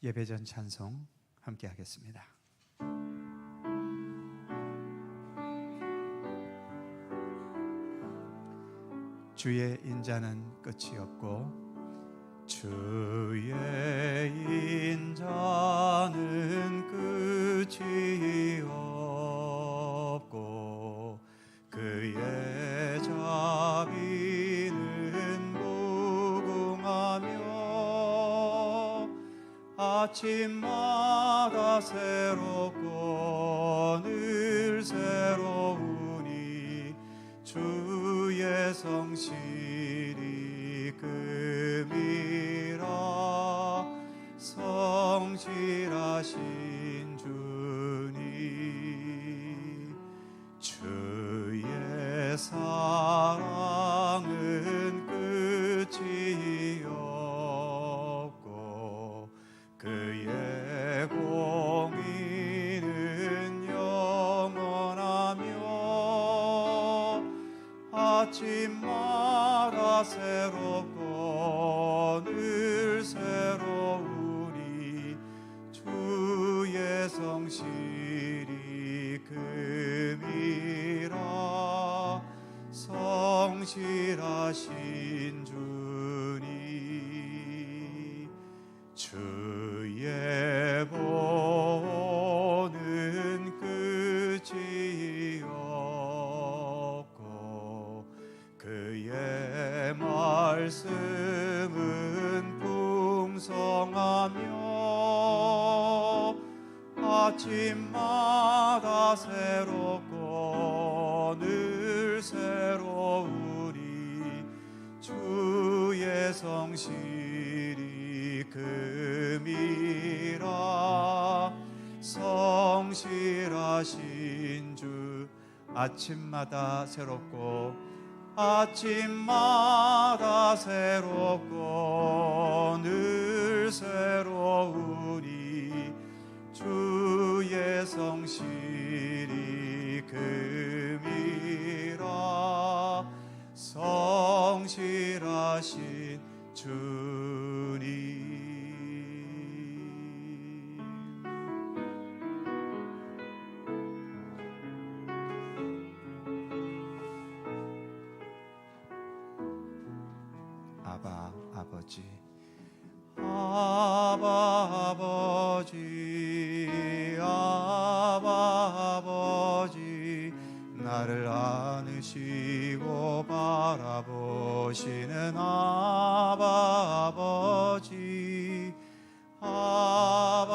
예배전 찬송 함께 하겠습니다. 주의 인자는 끝이 없고 주의 인자는 끝이 없고 그의 자비는 무궁하며 아침마다 새롭고 늘 새로우니 주의 성실이 금이라 성실하신 주니 주의 사랑은 끝이 없고 그의 공의는 영원하며 아침마다 새롭고 늘 새로우니 주의 성실이 금이라 성실하신 주니 주의 보호는 끝이 없고 그의 말씀은 풍성하며 아침마다 새롭고 늘 새로우니 주의 성실이 금이라 성실하신 주 아침마다 새롭고 아침마다 새롭고 늘 새로우니 주의 성실이 금이라 성실하신 주님. 아바 아버지 아바 아버지 아바 아버지 나를 안으시고 바라보시는 아바 아버지 아바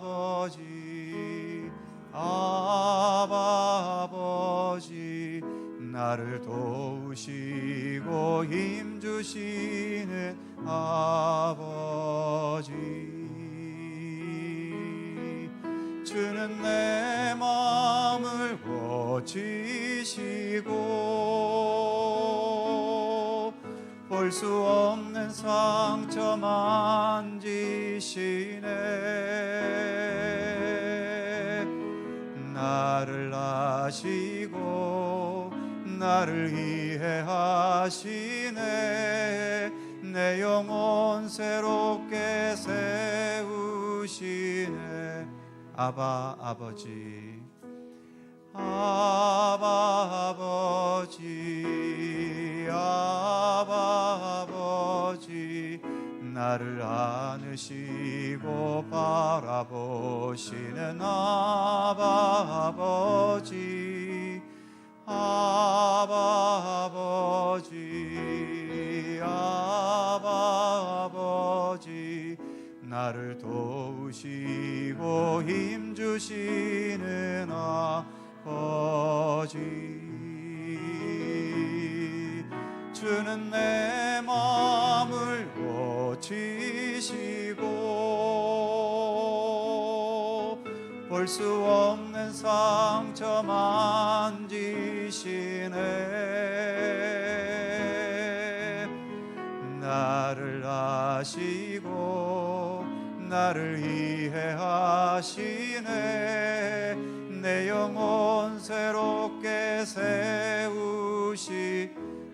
아버지 아바 아버지 나를 도우시고 힘주시는 아버지 주는 내 마음을 고치시고 볼 수 없는 상처 만지시네 나를 아시고 나를 이해하시네 내 영혼 새롭게 세우시네 아바 아버지 아바 아버지 아바 아버지 나를 안으시고 바라보시는 아바 아버지 아바 아버지 아바 아버지 나를 도우시고 힘주시는 아버지 주는 내 마음을 고치시고 볼 수 없는 상처 만지시네 나를 아시고 나를 이해하시네 내 영혼 새롭게 세우시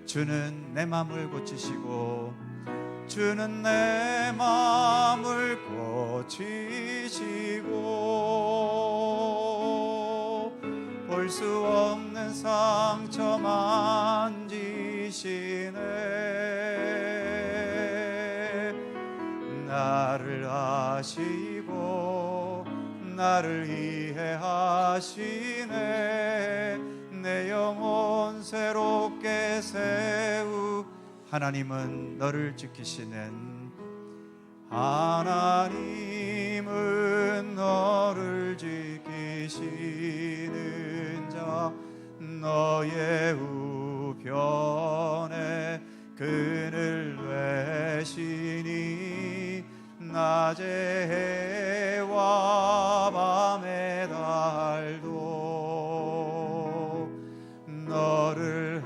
주는 내 마음을 고치시고 주는 내 마음을 고치시고 볼 수 없는 상처 만지시네. 나를 아시고 나를 이해하시네. 내 영혼 새롭게 세우. 하나님은 너를 지키시는, 하나님은 너를 지키시는 자, 너의 우편에 그늘 외시니 낮의 해와 밤의 달도 너를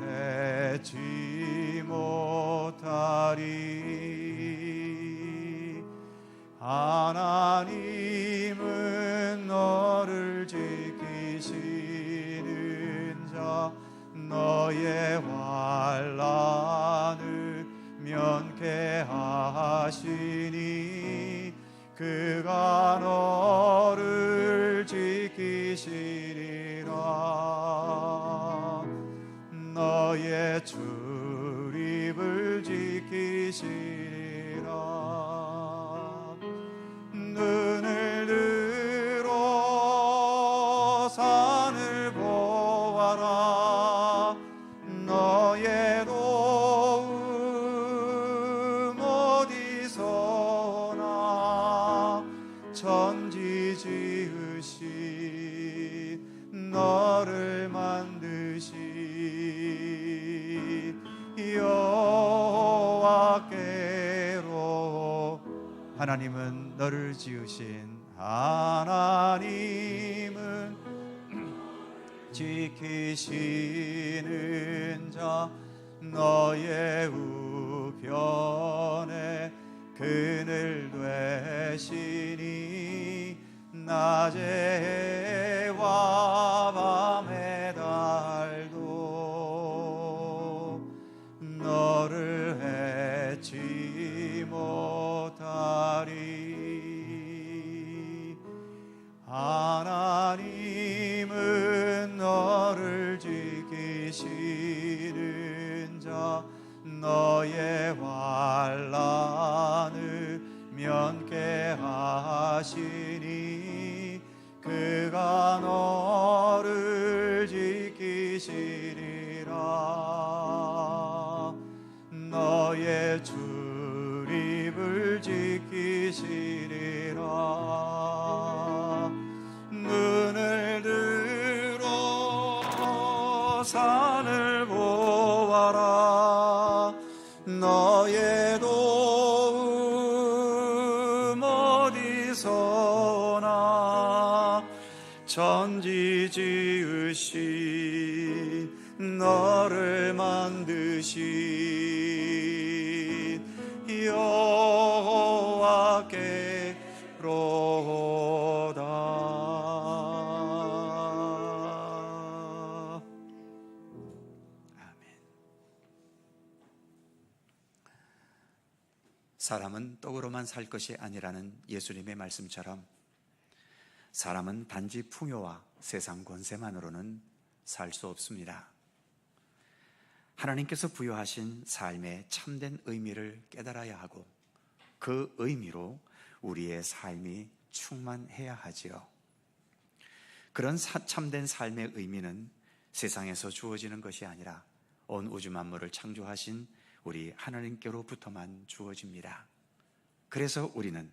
해치 못하리. 하나님은 너를 지키시는 자, 너의 환난을 면케하시니 그가 너를 지키시리라. 너의 출입을 지키시리라. 눈을 들어 산을 보아라. 너의 도움 어디서나. 천지 지으신 너를 만드신 여호와께로. 하나님은 너를 지으신, 하나님은 지키시는 자, 너의 우편에 그늘 되시니 낮의 해와 밤의 달도 너를 해치 못하리. 하나님은 너를 지키시는 자, 너의 환난을 면케하시니 그가 너를 지키시리라. 너의 출입을 지키시리라. 눈을 들어 산을 보아라. 너의 도움 어디서나. 천지 지으신 너를 만드신 여호와께로다. 사람은 떡으로만 살 것이 아니라는 예수님의 말씀처럼 사람은 단지 풍요와 세상 권세만으로는 살 수 없습니다. 하나님께서 부여하신 삶의 참된 의미를 깨달아야 하고 그 의미로 우리의 삶이 충만해야 하지요. 그런 참된 삶의 의미는 세상에서 주어지는 것이 아니라 온 우주 만물을 창조하신 우리 하나님께로부터만 주어집니다. 그래서 우리는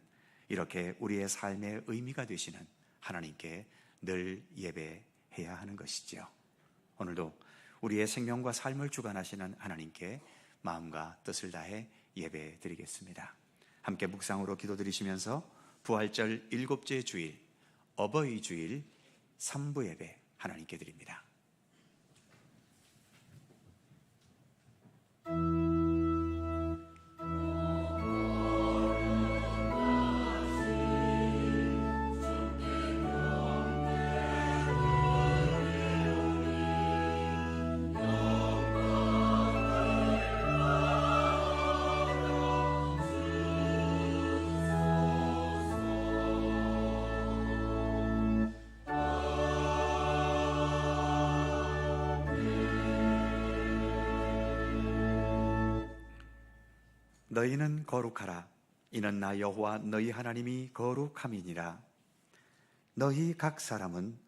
이렇게 우리의 삶의 의미가 되시는 하나님께 늘 예배해야 하는 것이지요. 오늘도 우리의 생명과 삶을 주관하시는 하나님께 마음과 뜻을 다해 예배 드리겠습니다. 함께 묵상으로 기도드리시면서 부활절 7째 주일, 어버이 주일 3부 예배 하나님께 드립니다. 너희는 거룩하라. 이는 나 여호와 너희 하나님이 거룩함이니라. 너희 각 사람은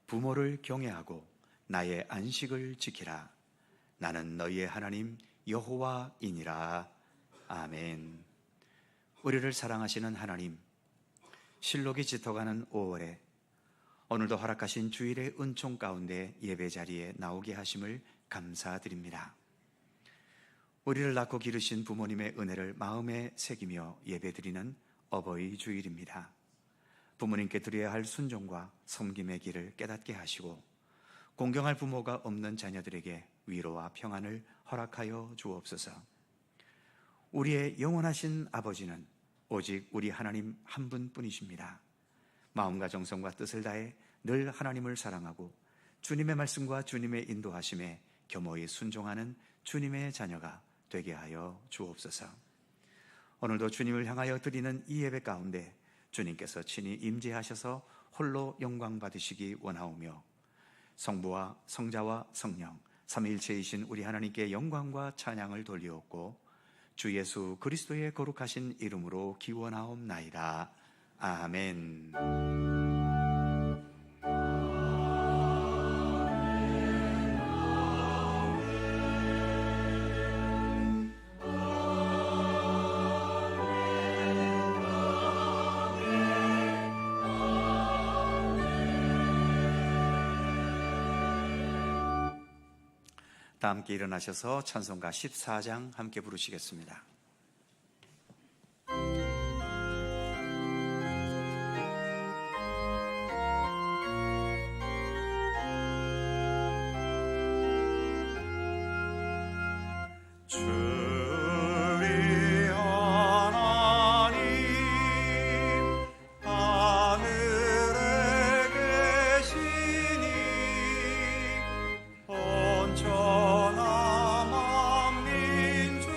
부모를 경외하고 나의 안식을 지키라. 나는 너희의 하나님 여호와이니라. 아멘. 우리를 사랑하시는 하나님, 실록이 짙어가는 5월에 오늘도 허락하신 주일의 은총 가운데 예배 자리에 나오게 하심을 감사드립니다. 우리를 낳고 기르신 부모님의 은혜를 마음에 새기며 예배드리는 어버이 주일입니다. 부모님께 드려야 할 순종과 섬김의 길을 깨닫게 하시고 공경할 부모가 없는 자녀들에게 위로와 평안을 허락하여 주옵소서. 우리의 영원하신 아버지는 오직 우리 하나님 한 분뿐이십니다. 마음과 정성과 뜻을 다해 늘 하나님을 사랑하고 주님의 말씀과 주님의 인도하심에 겸허히 순종하는 주님의 자녀가 되게 하여 주옵소서. 오늘도 주님을 향하여 드리는 이 예배 가운데 주님께서 친히 임재하셔서 홀로 영광 받으시기 원하오며 성부와 성자와 성령 삼위일체이신 우리 하나님께 영광과 찬양을 돌리옵고 주 예수 그리스도의 거룩하신 이름으로 기원하옵나이다. 아멘. 다 함께 일어나셔서 찬송가 14장 함께 부르시겠습니다. 온전한 만민주와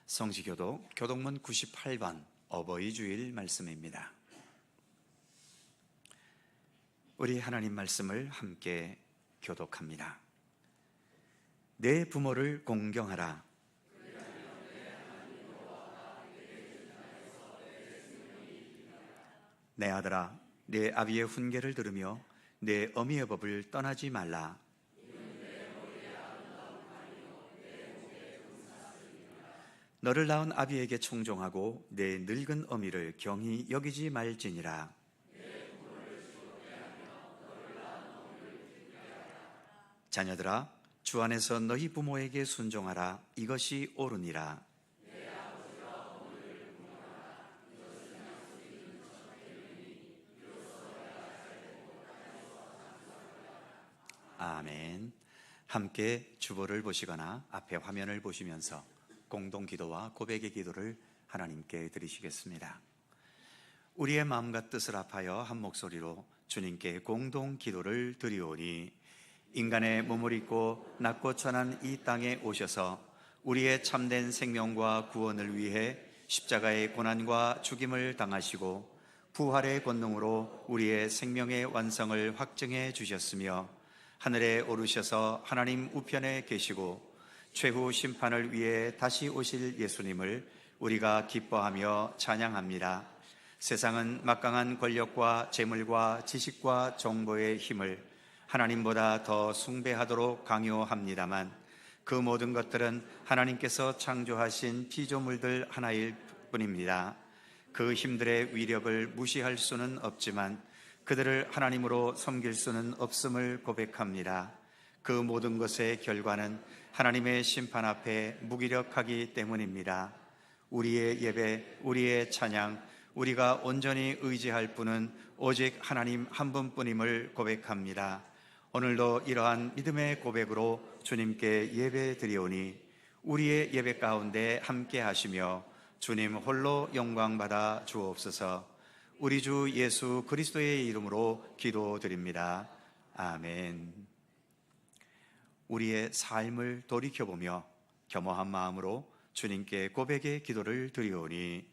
성지교독 교독문 98번 어버이 주일 말씀입니다. 우리 하나님 말씀을 함께 교독합니다. 내 부모를 공경하라. 내 아들아, 내 아비의 훈계를 들으며 내 어미의 법을 떠나지 말라. 너를 낳은 아비에게 청종하고 내 늙은 어미를 경히 여기지 말지니라. 자녀들아, 주 안에서 너희 부모에게 순종하라. 이것이 옳으니라. 아멘. 함께 주보를 보시거나 앞에 화면을 보시면서 공동 기도와 고백의 기도를 하나님께 드리시겠습니다. 우리의 마음과 뜻을 합하여 한 목소리로 주님께 공동 기도를 드리오니, 인간의 몸을 입고 낮고 천한 이 땅에 오셔서 우리의 참된 생명과 구원을 위해 십자가의 고난과 죽임을 당하시고 부활의 권능으로 우리의 생명의 완성을 확증해 주셨으며, 하늘에 오르셔서 하나님 우편에 계시고 최후 심판을 위해 다시 오실 예수님을 우리가 기뻐하며 찬양합니다. 세상은 막강한 권력과 재물과 지식과 정보의 힘을 하나님보다 더 숭배하도록 강요합니다만, 그 모든 것들은 하나님께서 창조하신 피조물들 하나일 뿐입니다. 그 힘들의 위력을 무시할 수는 없지만 그들을 하나님으로 섬길 수는 없음을 고백합니다. 그 모든 것의 결과는 하나님의 심판 앞에 무기력하기 때문입니다. 우리의 예배, 우리의 찬양, 우리가 온전히 의지할 분은 오직 하나님 한 분뿐임을 고백합니다. 오늘도 이러한 믿음의 고백으로 주님께 예배 드리오니, 우리의 예배 가운데 함께 하시며 주님 홀로 영광 받아 주옵소서. 우리 주 예수 그리스도의 이름으로 기도드립니다. 아멘. 우리의 삶을 돌이켜보며 겸허한 마음으로 주님께 고백의 기도를 드리오니,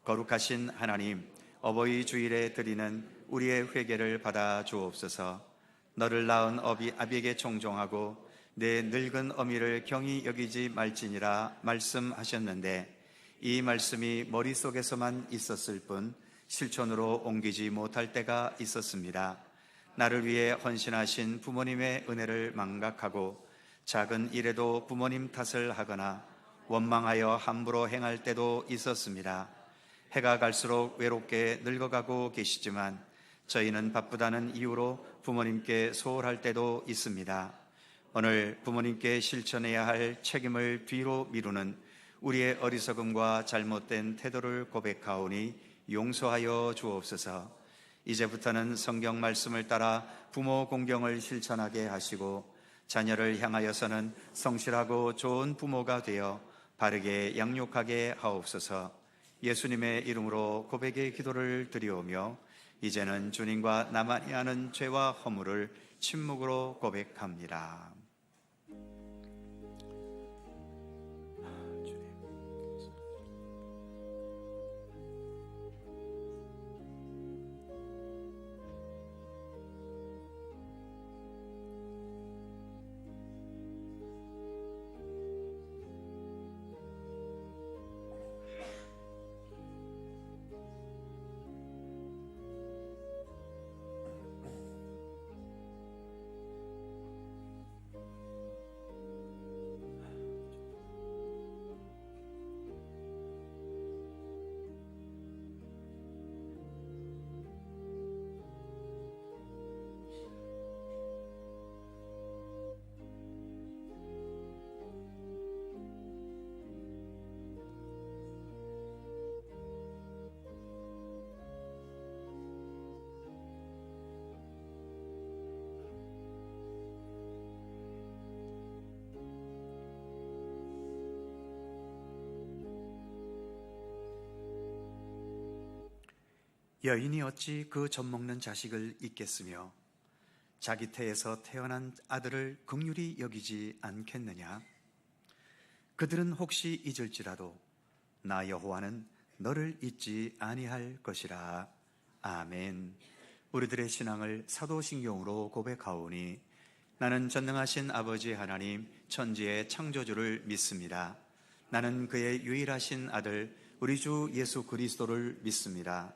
거룩하신 하나님, 어버이 주일에 드리는 우리의 회개를 받아 주옵소서. 너를 낳은 아비에게 청종하고 내 늙은 어미를 경히 여기지 말지니라 말씀하셨는데, 이 말씀이 머릿속에서만 있었을 뿐 실천으로 옮기지 못할 때가 있었습니다. 나를 위해 헌신하신 부모님의 은혜를 망각하고 작은 일에도 부모님 탓을 하거나 원망하여 함부로 행할 때도 있었습니다. 해가 갈수록 외롭게 늙어가고 계시지만 저희는 바쁘다는 이유로 부모님께 소홀할 때도 있습니다. 오늘 부모님께 실천해야 할 책임을 뒤로 미루는 우리의 어리석음과 잘못된 태도를 고백하오니 용서하여 주옵소서. 이제부터는 성경 말씀을 따라 부모 공경을 실천하게 하시고, 자녀를 향하여서는 성실하고 좋은 부모가 되어 바르게 양육하게 하옵소서. 예수님의 이름으로 고백의 기도를 드리오며, 이제는 주님과 나만이 아는 죄와 허물을 침묵으로 고백합니다. 여인이 어찌 그 젖먹는 자식을 잊겠으며 자기 태에서 태어난 아들을 긍휼히 여기지 않겠느냐? 그들은 혹시 잊을지라도 나 여호와는 너를 잊지 아니할 것이라. 아멘. 우리들의 신앙을 사도신경으로 고백하오니 나는 전능하신 아버지 하나님 천지의 창조주를 믿습니다. 나는 그의 유일하신 아들 우리 주 예수 그리스도를 믿습니다.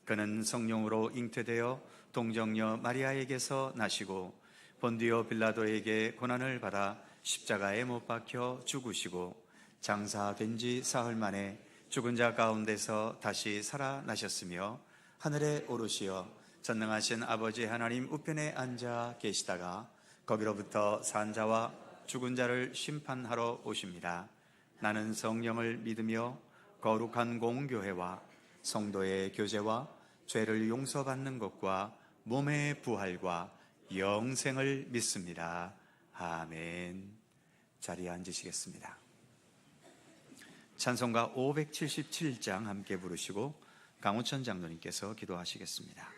그는 성령으로 잉태되어 동정녀 마리아에게서 나시고 본디오 빌라도에게 고난을 받아 십자가에 못 박혀 죽으시고 장사된 지 사흘 만에 죽은 자 가운데서 다시 살아나셨으며 하늘에 오르시어 전능하신 아버지 하나님 우편에 앉아 계시다가 거기로부터 산 자와 죽은 자를 심판하러 오십니다. 나는 성령을 믿으며 거룩한 공교회와 성도의 교제와 죄를 용서받는 것과 몸의 부활과 영생을 믿습니다. 아멘. 자리에 앉으시겠습니다. 찬송가 577장 함께 부르시고 강우천 장로님께서 기도하시겠습니다.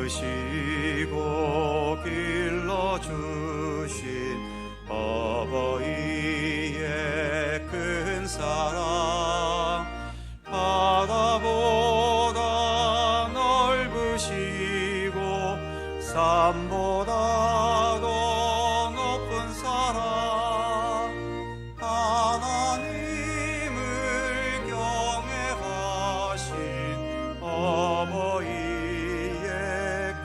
낳으시고 길러주신 어버이의 큰 사랑 바다보다 넓으시고 산보다 더 높은 사랑 하나님을 경외하신 어버이의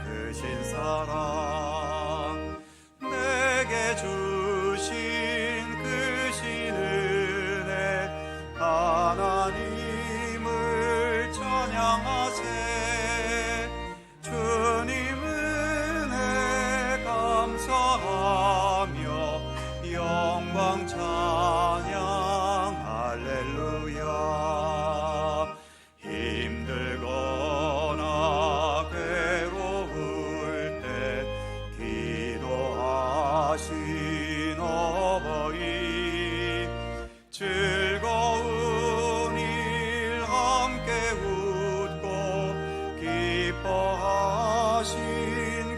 크신 사랑 내게 주신 크신 은혜 하나님을 찬양하세 주님 은혜 감사하며 영광 찬양 할렐루야 힘들거나 괴로울 때 기도하신 어버이 즐거운 일 함께 웃고 기뻐하신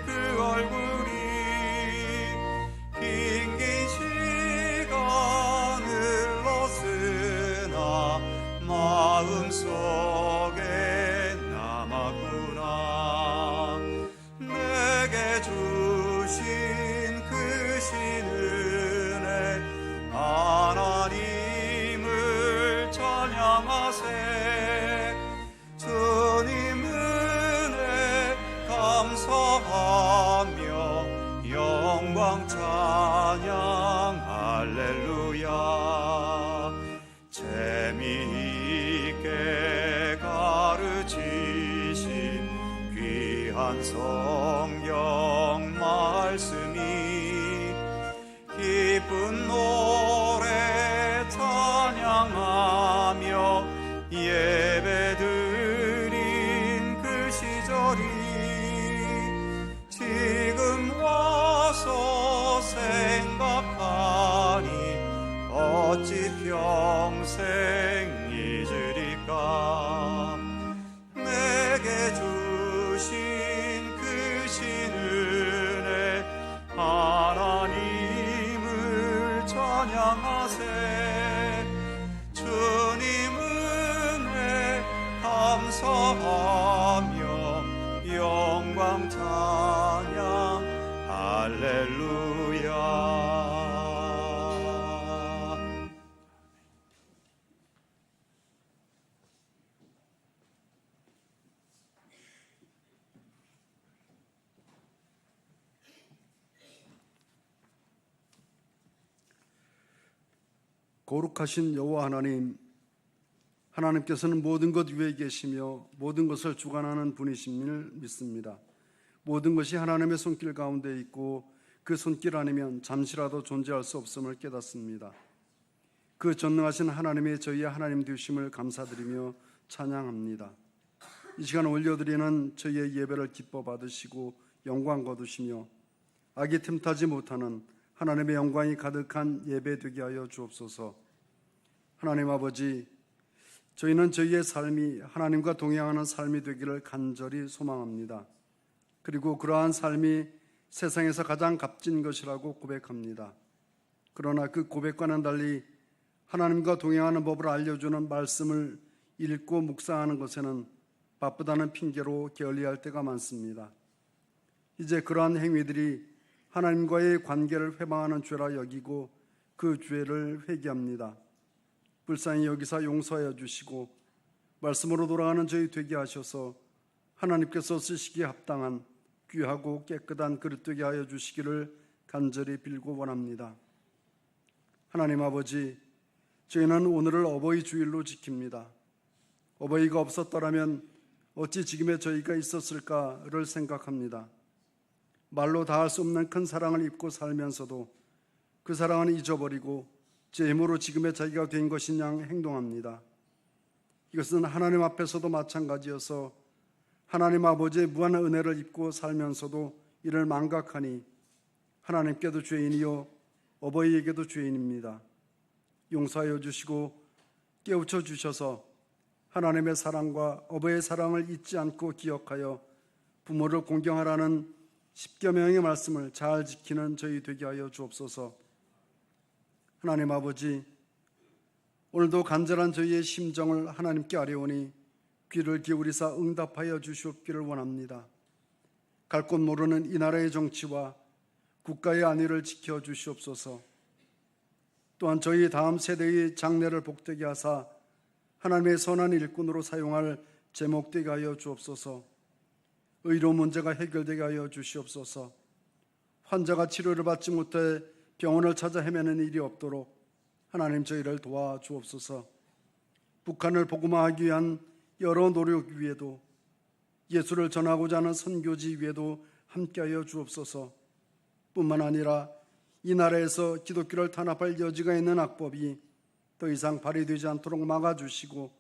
그 얼굴이 긴긴 시간 흘렀으나 마음속에 남았구나 내게 주신 크신 은혜 하나님을 찬양하세 주님 은혜 감사하며 영광 찬양 할렐루야 재미있게 가르치신 귀한 성경 말씀이 기쁜 노래 찬양하며 예배드린 그 시절이 지금 와서 생각하니 어찌 평생 잊으리까 내게 주신 크신 은혜 하나님을 찬양하세 주님 은혜 감사하며 영광 찬양 할렐루야 거룩하신 여호와 하나님, 하나님께서는 모든 것 위에 계시며 모든 것을 주관하는 분이심을 믿습니다. 모든 것이 하나님의 손길 가운데 있고 그 손길 아니면 잠시라도 존재할 수 없음을 깨닫습니다. 그 전능하신 하나님의 저희의 하나님 되심을 감사드리며 찬양합니다. 이 시간 올려드리는 저희의 예배를 기뻐 받으시고 영광 거두시며 악이 틈타지 못하는 하나님의 영광이 가득한 예배 되게 하여 주옵소서. 하나님 아버지, 저희는 저희의 삶이 하나님과 동행하는 삶이 되기를 간절히 소망합니다. 그리고 그러한 삶이 세상에서 가장 값진 것이라고 고백합니다. 그러나 그 고백과는 달리 하나님과 동행하는 법을 알려주는 말씀을 읽고 묵상하는 것에는 바쁘다는 핑계로 게을리할 때가 많습니다. 이제 그러한 행위들이 하나님과의 관계를 회방하는 죄라 여기고 그 죄를 회개합니다. 불쌍히 여기사 용서하여 주시고 말씀으로 돌아가는 저희 되게 하셔서 하나님께서 쓰시기에 합당한 귀하고 깨끗한 그릇 되게 하여 주시기를 간절히 빌고 원합니다. 하나님 아버지, 저희는 오늘을 어버이 주일로 지킵니다. 어버이가 없었더라면 어찌 지금의 저희가 있었을까를 생각합니다. 말로 다할 수 없는 큰 사랑을 입고 살면서도 그 사랑은 잊어버리고 제 힘으로 지금의 자기가 된 것인 양 행동합니다. 이것은 하나님 앞에서도 마찬가지여서 하나님 아버지의 무한한 은혜를 입고 살면서도 이를 망각하니 하나님께도 죄인이요 어버이에게도 죄인입니다. 용서하여 주시고 깨우쳐 주셔서 하나님의 사랑과 어버이의 사랑을 잊지 않고 기억하여 부모를 공경하라는 십계명의 말씀을 잘 지키는 저희 되게 하여 주옵소서. 하나님 아버지, 오늘도 간절한 저희의 심정을 하나님께 아뢰오니 귀를 기울이사 응답하여 주시옵기를 원합니다. 갈 곳 모르는 이 나라의 정치와 국가의 안위를 지켜 주시옵소서. 또한 저희 다음 세대의 장래를 복되게 하사 하나님의 선한 일꾼으로 사용할 제목 되게 하여 주옵소서. 의료 문제가 해결되게 하여 주시옵소서. 환자가 치료를 받지 못해 병원을 찾아 헤매는 일이 없도록 하나님 저희를 도와주옵소서. 북한을 복음화하기 위한 여러 노력 위에도 예수를 전하고자 하는 선교지 위에도 함께하여 주옵소서. 뿐만 아니라 이 나라에서 기독교를 탄압할 여지가 있는 악법이 더 이상 발휘되지 않도록 막아주시고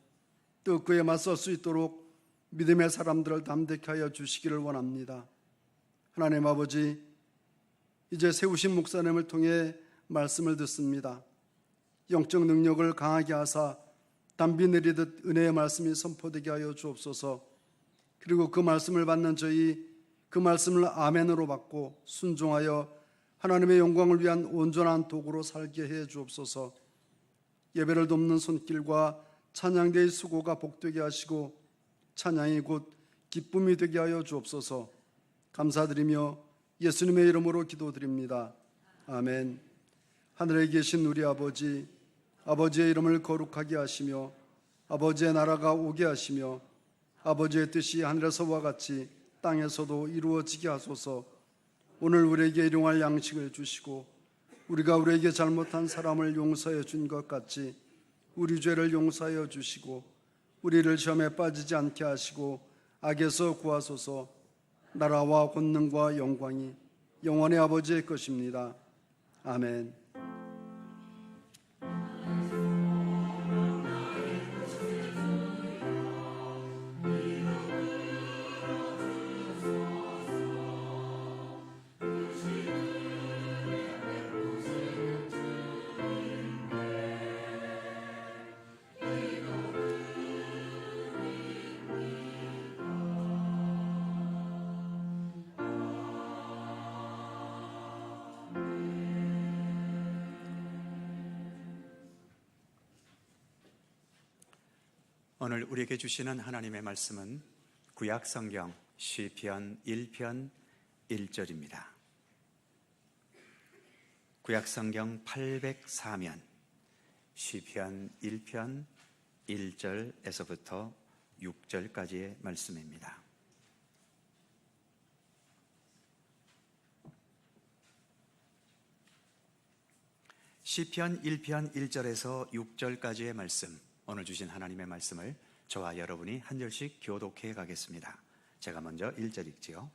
또 그에 맞설 수 있도록 믿음의 사람들을 담대케 하여 주시기를 원합니다. 하나님 아버지, 이제 세우신 목사님을 통해 말씀을 듣습니다. 영적 능력을 강하게 하사 담비 내리듯 은혜의 말씀이 선포되게 하여 주옵소서. 그리고 그 말씀을 받는 저희, 그 말씀을 아멘으로 받고 순종하여 하나님의 영광을 위한 온전한 도구로 살게 해 주옵소서. 예배를 돕는 손길과 찬양대의 수고가 복되게 하시고 찬양이 곧 기쁨이 되게 하여 주옵소서. 감사드리며 예수님의 이름으로 기도드립니다. 아멘. 하늘에 계신 우리 아버지, 아버지의 이름을 거룩하게 하시며 아버지의 나라가 오게 하시며 아버지의 뜻이 하늘에서와 같이 땅에서도 이루어지게 하소서. 오늘 우리에게 일용할 양식을 주시고 우리가 우리에게 잘못한 사람을 용서해 준 것 같이 우리 죄를 용서하여 주시고 우리를 시험에 빠지지 않게 하시고 악에서 구하소서. 나라와 권능과 영광이 영원의 아버지의 것입니다. 아멘. 오늘 우리에게 주시는 하나님의 말씀은 구약 성경 시편 1편 1절입니다. 구약 성경 804면 시편 1편 1절에서부터 6절까지의 말씀입니다. 시편 1편 1절에서 6절까지의 말씀, 오늘 주신 하나님의 말씀을 저와 여러분이 한 절씩 교독해 가겠습니다. 제가 먼저 1절 읽지요.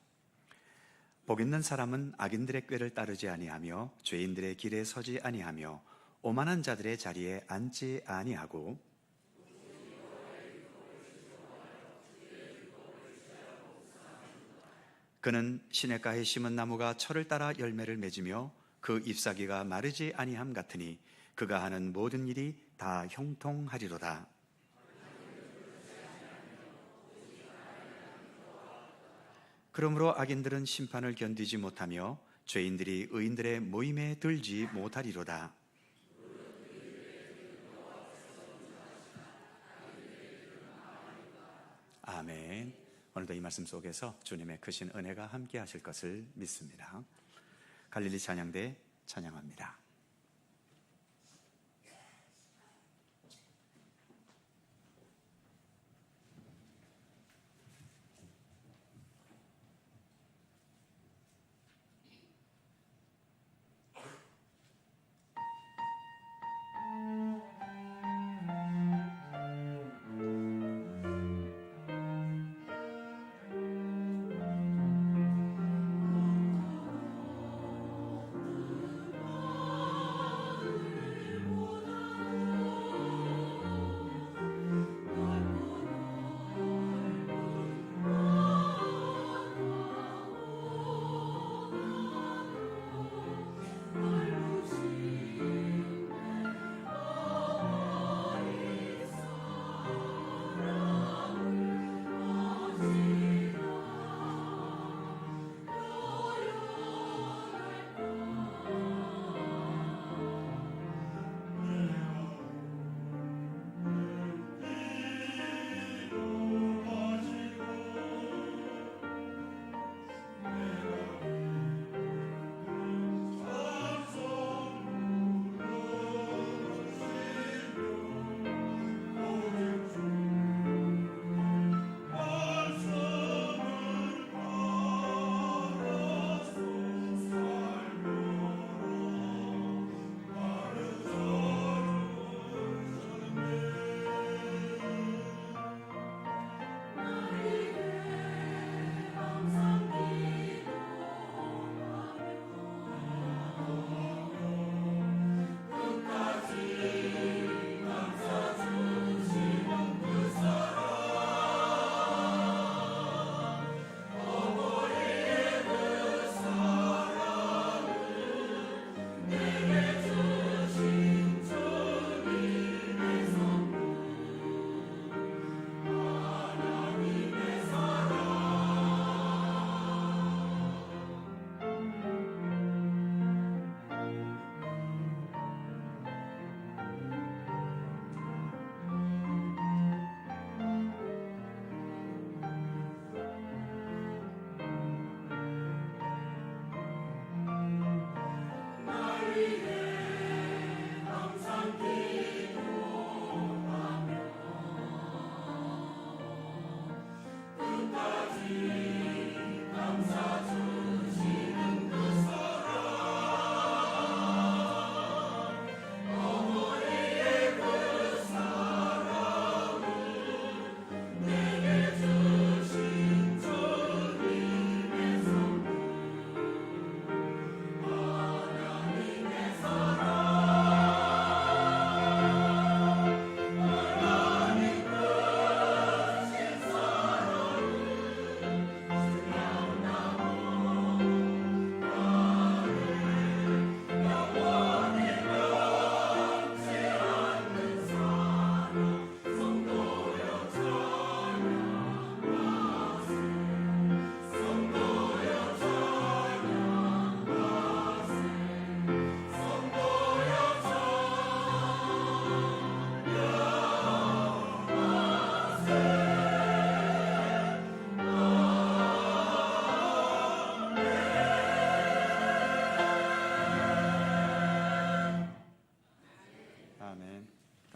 복 있는 사람은 악인들의 꾀를 따르지 아니하며 죄인들의 길에 서지 아니하며 오만한 자들의 자리에 앉지 아니하고 그는 시냇가에 심은 나무가 철을 따라 열매를 맺으며 그 잎사귀가 마르지 아니함 같으니 그가 하는 모든 일이 다 형통하리로다. 그러므로 악인들은 심판을 견디지 못하며 죄인들이 의인들의 모임에 들지 못하리로다. 아멘. 오늘도 이 말씀 속에서 주님의 크신 은혜가 함께 하실 것을 믿습니다. 갈릴리 찬양대 찬양합니다.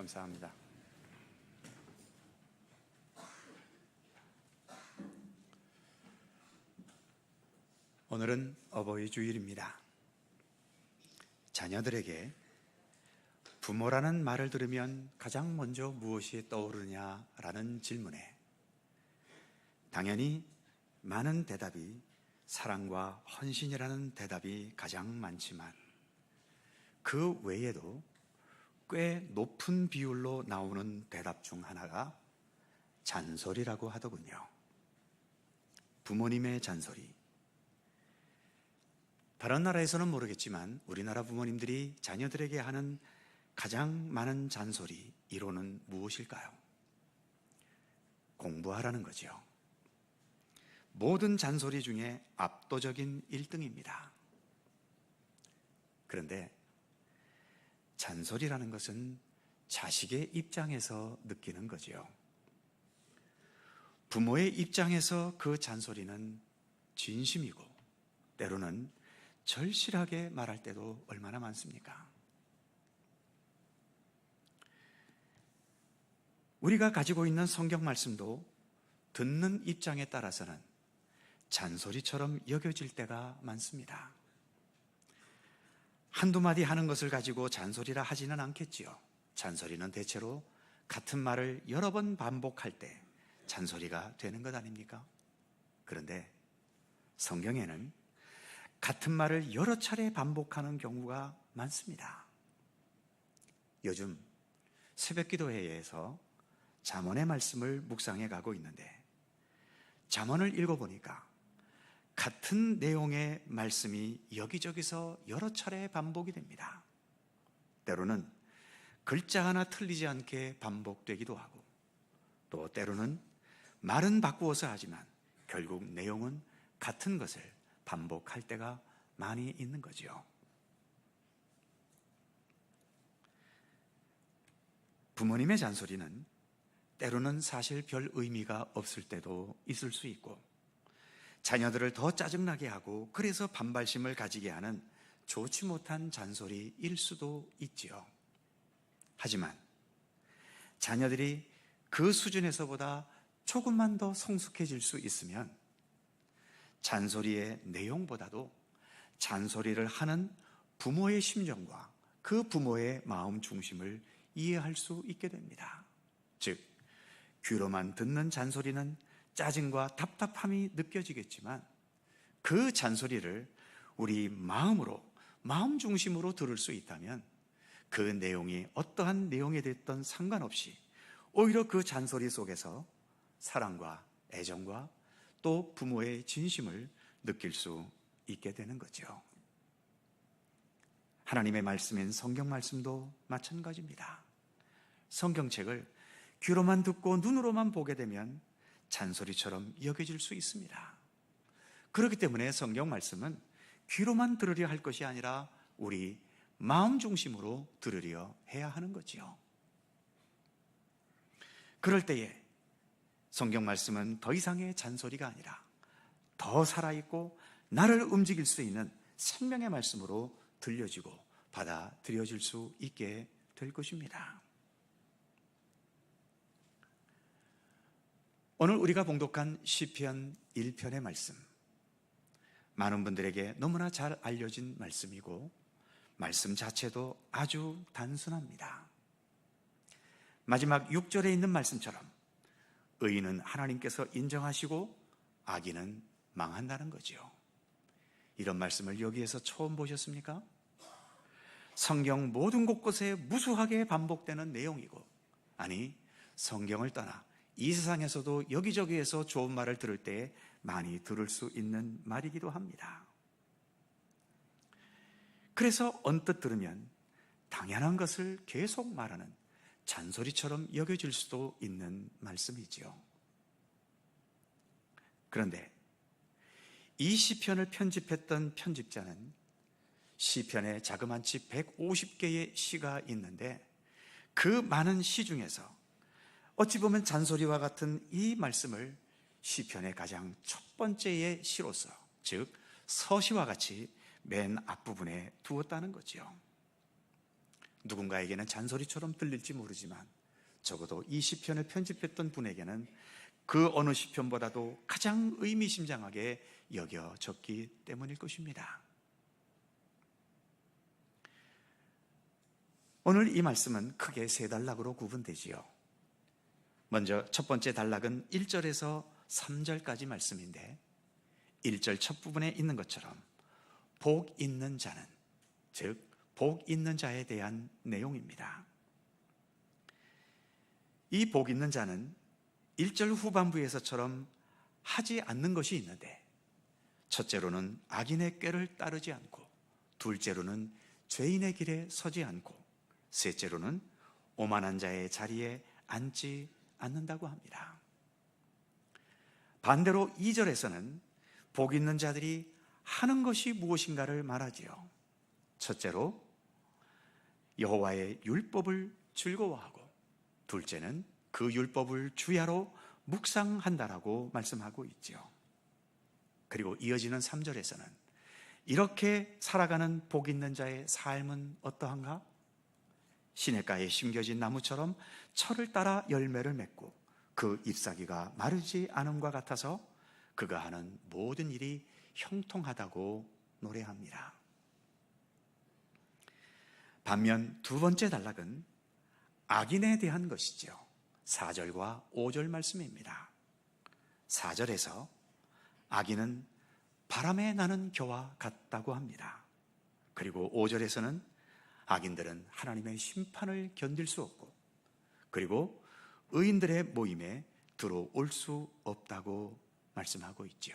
감사합니다. 오늘은 어버이 주일입니다. 자녀들에게 부모라는 말을 들으면 가장 먼저 무엇이 떠오르냐라는 질문에 당연히 많은 대답이 사랑과 헌신이라는 대답이 가장 많지만 그 외에도 꽤 높은 비율로 나오는 대답 중 하나가 잔소리라고 하더군요. 부모님의 잔소리. 다른 나라에서는 모르겠지만 우리나라 부모님들이 자녀들에게 하는 가장 많은 잔소리 1호는 무엇일까요? 공부하라는 거죠. 모든 잔소리 중에 압도적인 1등입니다. 그런데 잔소리라는 것은 자식의 입장에서 느끼는 거지요. 부모의 입장에서 그 잔소리는 진심이고 때로는 절실하게 말할 때도 얼마나 많습니까? 우리가 가지고 있는 성경 말씀도 듣는 입장에 따라서는 잔소리처럼 여겨질 때가 많습니다. 한두 마디 하는 것을 가지고 잔소리라 하지는 않겠지요. 잔소리는 대체로 같은 말을 여러 번 반복할 때 잔소리가 되는 것 아닙니까? 그런데 성경에는 같은 말을 여러 차례 반복하는 경우가 많습니다. 요즘 새벽기도회에서 잠언의 말씀을 묵상해 가고 있는데 잠언을 읽어보니까 같은 내용의 말씀이 여기저기서 여러 차례 반복이 됩니다. 때로는 글자 하나 틀리지 않게 반복되기도 하고 또 때로는 말은 바꾸어서 하지만 결국 내용은 같은 것을 반복할 때가 많이 있는 거죠. 부모님의 잔소리는 때로는 사실 별 의미가 없을 때도 있을 수 있고 자녀들을 더 짜증나게 하고 그래서 반발심을 가지게 하는 좋지 못한 잔소리일 수도 있지요. 하지만 자녀들이 그 수준에서보다 조금만 더 성숙해질 수 있으면 잔소리의 내용보다도 잔소리를 하는 부모의 심정과 그 부모의 마음 중심을 이해할 수 있게 됩니다. 즉, 귀로만 듣는 잔소리는 짜증과 답답함이 느껴지겠지만 그 잔소리를 우리 마음으로, 마음 중심으로 들을 수 있다면 그 내용이 어떠한 내용이 됐든 상관없이 오히려 그 잔소리 속에서 사랑과 애정과 또 부모의 진심을 느낄 수 있게 되는 거죠. 하나님의 말씀인 성경 말씀도 마찬가지입니다. 성경책을 귀로만 듣고 눈으로만 보게 되면 잔소리처럼 여겨질 수 있습니다. 그렇기 때문에 성경 말씀은 귀로만 들으려 할 것이 아니라 우리 마음 중심으로 들으려 해야 하는 거지요. 그럴 때에 성경 말씀은 더 이상의 잔소리가 아니라 더 살아있고 나를 움직일 수 있는 생명의 말씀으로 들려지고 받아들여질 수 있게 될 것입니다. 오늘 우리가 봉독한 시편 1편의 말씀, 많은 분들에게 너무나 잘 알려진 말씀이고 말씀 자체도 아주 단순합니다. 마지막 6절에 있는 말씀처럼 의인은 하나님께서 인정하시고 악인은 망한다는 거지요. 이런 말씀을 여기에서 처음 보셨습니까? 성경 모든 곳곳에 무수하게 반복되는 내용이고, 아니 성경을 떠나 이 세상에서도 여기저기에서 좋은 말을 들을 때 많이 들을 수 있는 말이기도 합니다. 그래서 언뜻 들으면 당연한 것을 계속 말하는 잔소리처럼 여겨질 수도 있는 말씀이지요. 그런데 이 시편을 편집했던 편집자는 시편에 자그마치 150개의 시가 있는데 그 많은 시 중에서 어찌 보면 잔소리와 같은 이 말씀을 시편의 가장 첫 번째의 시로서, 즉 서시와 같이 맨 앞부분에 두었다는 거지요. 누군가에게는 잔소리처럼 들릴지 모르지만 적어도 이 시편을 편집했던 분에게는 그 어느 시편보다도 가장 의미심장하게 여겨졌기 때문일 것입니다. 오늘 이 말씀은 크게 세 단락으로 구분되지요. 먼저 첫 번째 단락은 1절에서 3절까지 말씀인데 1절 첫 부분에 있는 것처럼 복 있는 자는, 즉 복 있는 자에 대한 내용입니다. 이 복 있는 자는 1절 후반부에서처럼 하지 않는 것이 있는데 첫째로는 악인의 꾀를 따르지 않고, 둘째로는 죄인의 길에 서지 않고, 셋째로는 오만한 자의 자리에 앉지 않는다고 합니다. 반대로 2절에서는 복 있는 자들이 하는 것이 무엇인가를 말하지요. 첫째로 여호와의 율법을 즐거워하고, 둘째는 그 율법을 주야로 묵상한다라고 말씀하고 있죠. 그리고 이어지는 3절에서는 이렇게 살아가는 복 있는 자의 삶은 어떠한가? 시냇가에 심겨진 나무처럼 철을 따라 열매를 맺고 그 잎사귀가 마르지 않음과 같아서 그가 하는 모든 일이 형통하다고 노래합니다. 반면 두 번째 단락은 악인에 대한 것이죠. 4절과 5절 말씀입니다. 4절에서 악인은 바람에 나는 겨와 같다고 합니다. 그리고 5절에서는 악인들은 하나님의 심판을 견딜 수 없고, 그리고 의인들의 모임에 들어올 수 없다고 말씀하고 있죠.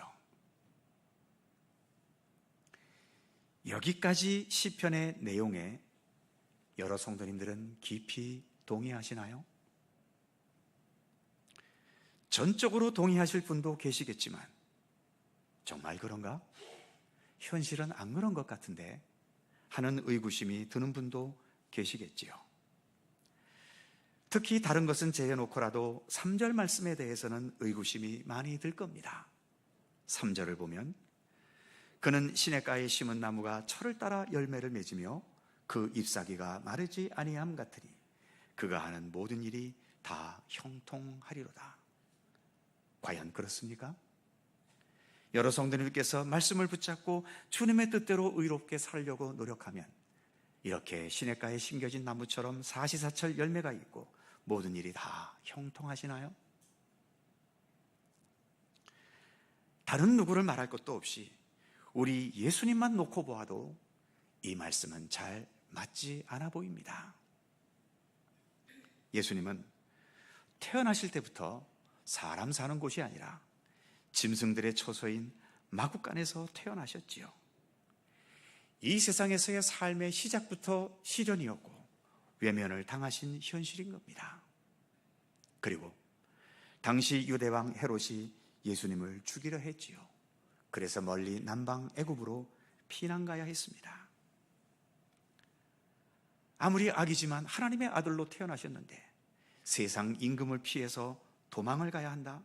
여기까지 시편의 내용에 여러 성도님들은 깊이 동의하시나요? 전적으로 동의하실 분도 계시겠지만 정말 그런가? 현실은 안 그런 것 같은데 하는 의구심이 드는 분도 계시겠지요. 특히 다른 것은 제해놓고라도 3절 말씀에 대해서는 의구심이 많이 들 겁니다. 3절을 보면 그는 시냇가에 심은 나무가 철을 따라 열매를 맺으며 그 잎사귀가 마르지 아니함 같으니 그가 하는 모든 일이 다 형통하리로다. 과연 그렇습니까? 여러 성도님께서 말씀을 붙잡고 주님의 뜻대로 의롭게 살려고 노력하면 이렇게 시냇가에 심겨진 나무처럼 사시사철 열매가 있고 모든 일이 다 형통하시나요? 다른 누구를 말할 것도 없이 우리 예수님만 놓고 보아도 이 말씀은 잘 맞지 않아 보입니다. 예수님은 태어나실 때부터 사람 사는 곳이 아니라 짐승들의 초소인 마구간에서 태어나셨지요. 이 세상에서의 삶의 시작부터 시련이었고 외면을 당하신 현실인 겁니다. 그리고 당시 유대왕 헤롯이 예수님을 죽이려 했지요. 그래서 멀리 남방 애굽으로 피난 가야 했습니다. 아무리 악이지만 하나님의 아들로 태어나셨는데 세상 임금을 피해서 도망을 가야 한다?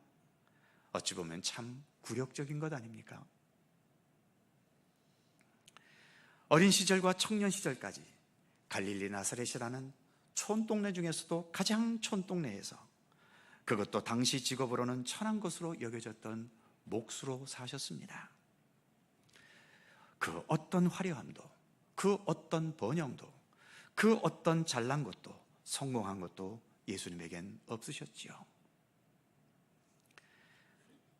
어찌 보면 참 굴욕적인 것 아닙니까? 어린 시절과 청년 시절까지 갈릴리 나사렛이라는 촌동네 중에서도 가장 촌동네에서, 그것도 당시 직업으로는 천한 것으로 여겨졌던 목수로 사셨습니다. 그 어떤 화려함도, 그 어떤 번영도, 그 어떤 잘난 것도, 성공한 것도 예수님에겐 없으셨지요.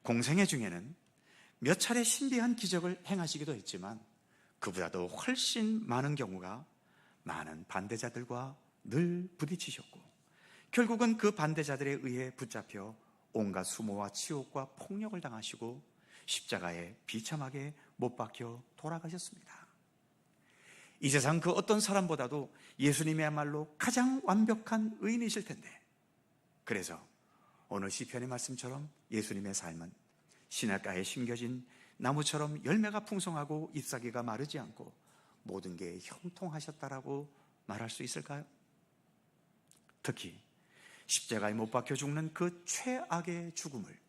공생애 중에는 몇 차례 신비한 기적을 행하시기도 했지만 그보다도 훨씬 많은 경우가 많은 반대자들과 늘 부딪히셨고, 결국은 그 반대자들에 의해 붙잡혀 온갖 수모와 치욕과 폭력을 당하시고 십자가에 비참하게 못 박혀 돌아가셨습니다. 이 세상 그 어떤 사람보다도 예수님이야말로 가장 완벽한 의인이실 텐데, 그래서 오늘 시편의 말씀처럼 예수님의 삶은 시냇가에 심겨진 나무처럼 열매가 풍성하고 잎사귀가 마르지 않고 모든 게 형통하셨다라고 말할 수 있을까요? 특히 십자가에 못 박혀 죽는 그 최악의 죽음을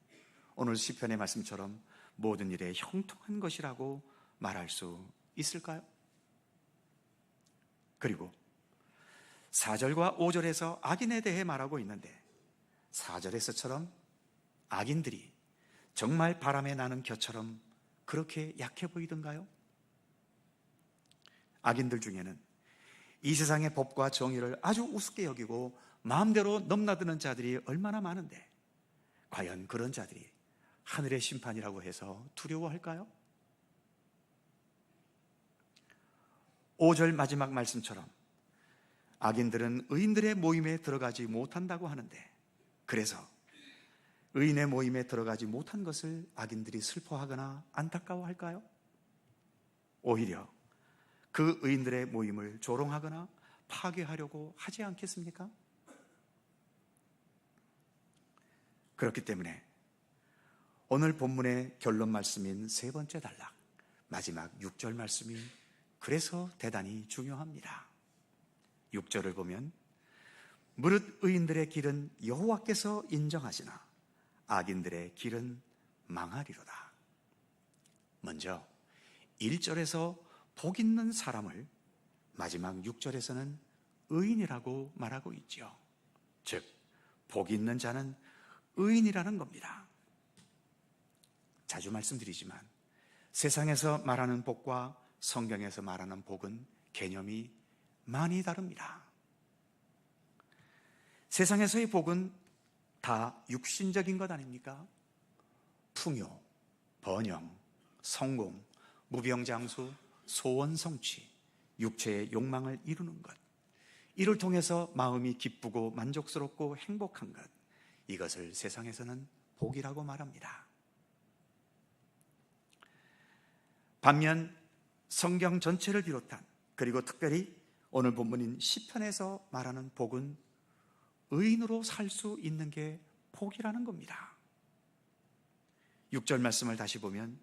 오늘 시편의 말씀처럼 모든 일에 형통한 것이라고 말할 수 있을까요? 그리고 4절과 5절에서 악인에 대해 말하고 있는데 4절에서처럼 악인들이 정말 바람에 나는 겨처럼 그렇게 약해 보이던가요? 악인들 중에는 이 세상의 법과 정의를 아주 우습게 여기고 마음대로 넘나드는 자들이 얼마나 많은데, 과연 그런 자들이 하늘의 심판이라고 해서 두려워할까요? 5절 마지막 말씀처럼 악인들은 의인들의 모임에 들어가지 못한다고 하는데, 그래서 의인의 모임에 들어가지 못한 것을 악인들이 슬퍼하거나 안타까워할까요? 오히려 그 의인들의 모임을 조롱하거나 파괴하려고 하지 않겠습니까? 그렇기 때문에 오늘 본문의 결론 말씀인 세 번째 단락, 마지막 6절 말씀이 그래서 대단히 중요합니다. 6절을 보면 무릇 의인들의 길은 여호와께서 인정하시나 악인들의 길은 망하리로다. 먼저 1절에서 복 있는 사람을 마지막 6절에서는 의인이라고 말하고 있죠. 즉, 복 있는 자는 의인이라는 겁니다. 자주 말씀드리지만 세상에서 말하는 복과 성경에서 말하는 복은 개념이 많이 다릅니다. 세상에서의 복은 다 육신적인 것 아닙니까? 풍요, 번영, 성공, 무병장수, 소원 성취, 육체의 욕망을 이루는 것, 이를 통해서 마음이 기쁘고 만족스럽고 행복한 것, 이것을 세상에서는 복이라고 말합니다. 반면 성경 전체를 비롯한, 그리고 특별히 오늘 본문인 시편에서 말하는 복은 의인으로 살 수 있는 게 복이라는 겁니다. 6절 말씀을 다시 보면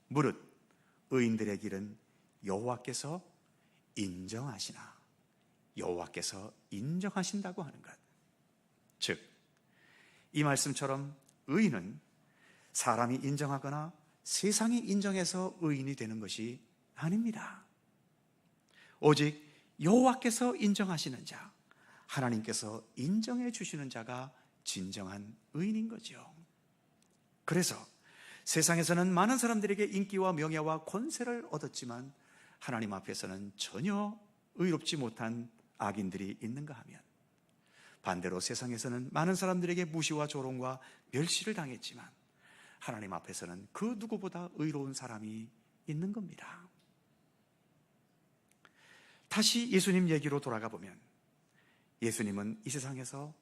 무릇 의인들의 길은 여호와께서 인정하시나, 여호와께서 인정하신다고 하는 것. 즉, 이 말씀처럼 의인은 사람이 인정하거나 세상이 인정해서 의인이 되는 것이 아닙니다. 오직 여호와께서 인정하시는 자, 하나님께서 인정해 주시는 자가 진정한 의인인 거죠. 그래서 세상에서는 많은 사람들에게 인기와 명예와 권세를 얻었지만 하나님 앞에서는 전혀 의롭지 못한 악인들이 있는가 하면, 반대로 세상에서는 많은 사람들에게 무시와 조롱과 멸시를 당했지만 하나님 앞에서는 그 누구보다 의로운 사람이 있는 겁니다. 다시 예수님 얘기로 돌아가 보면 예수님은 이 세상에서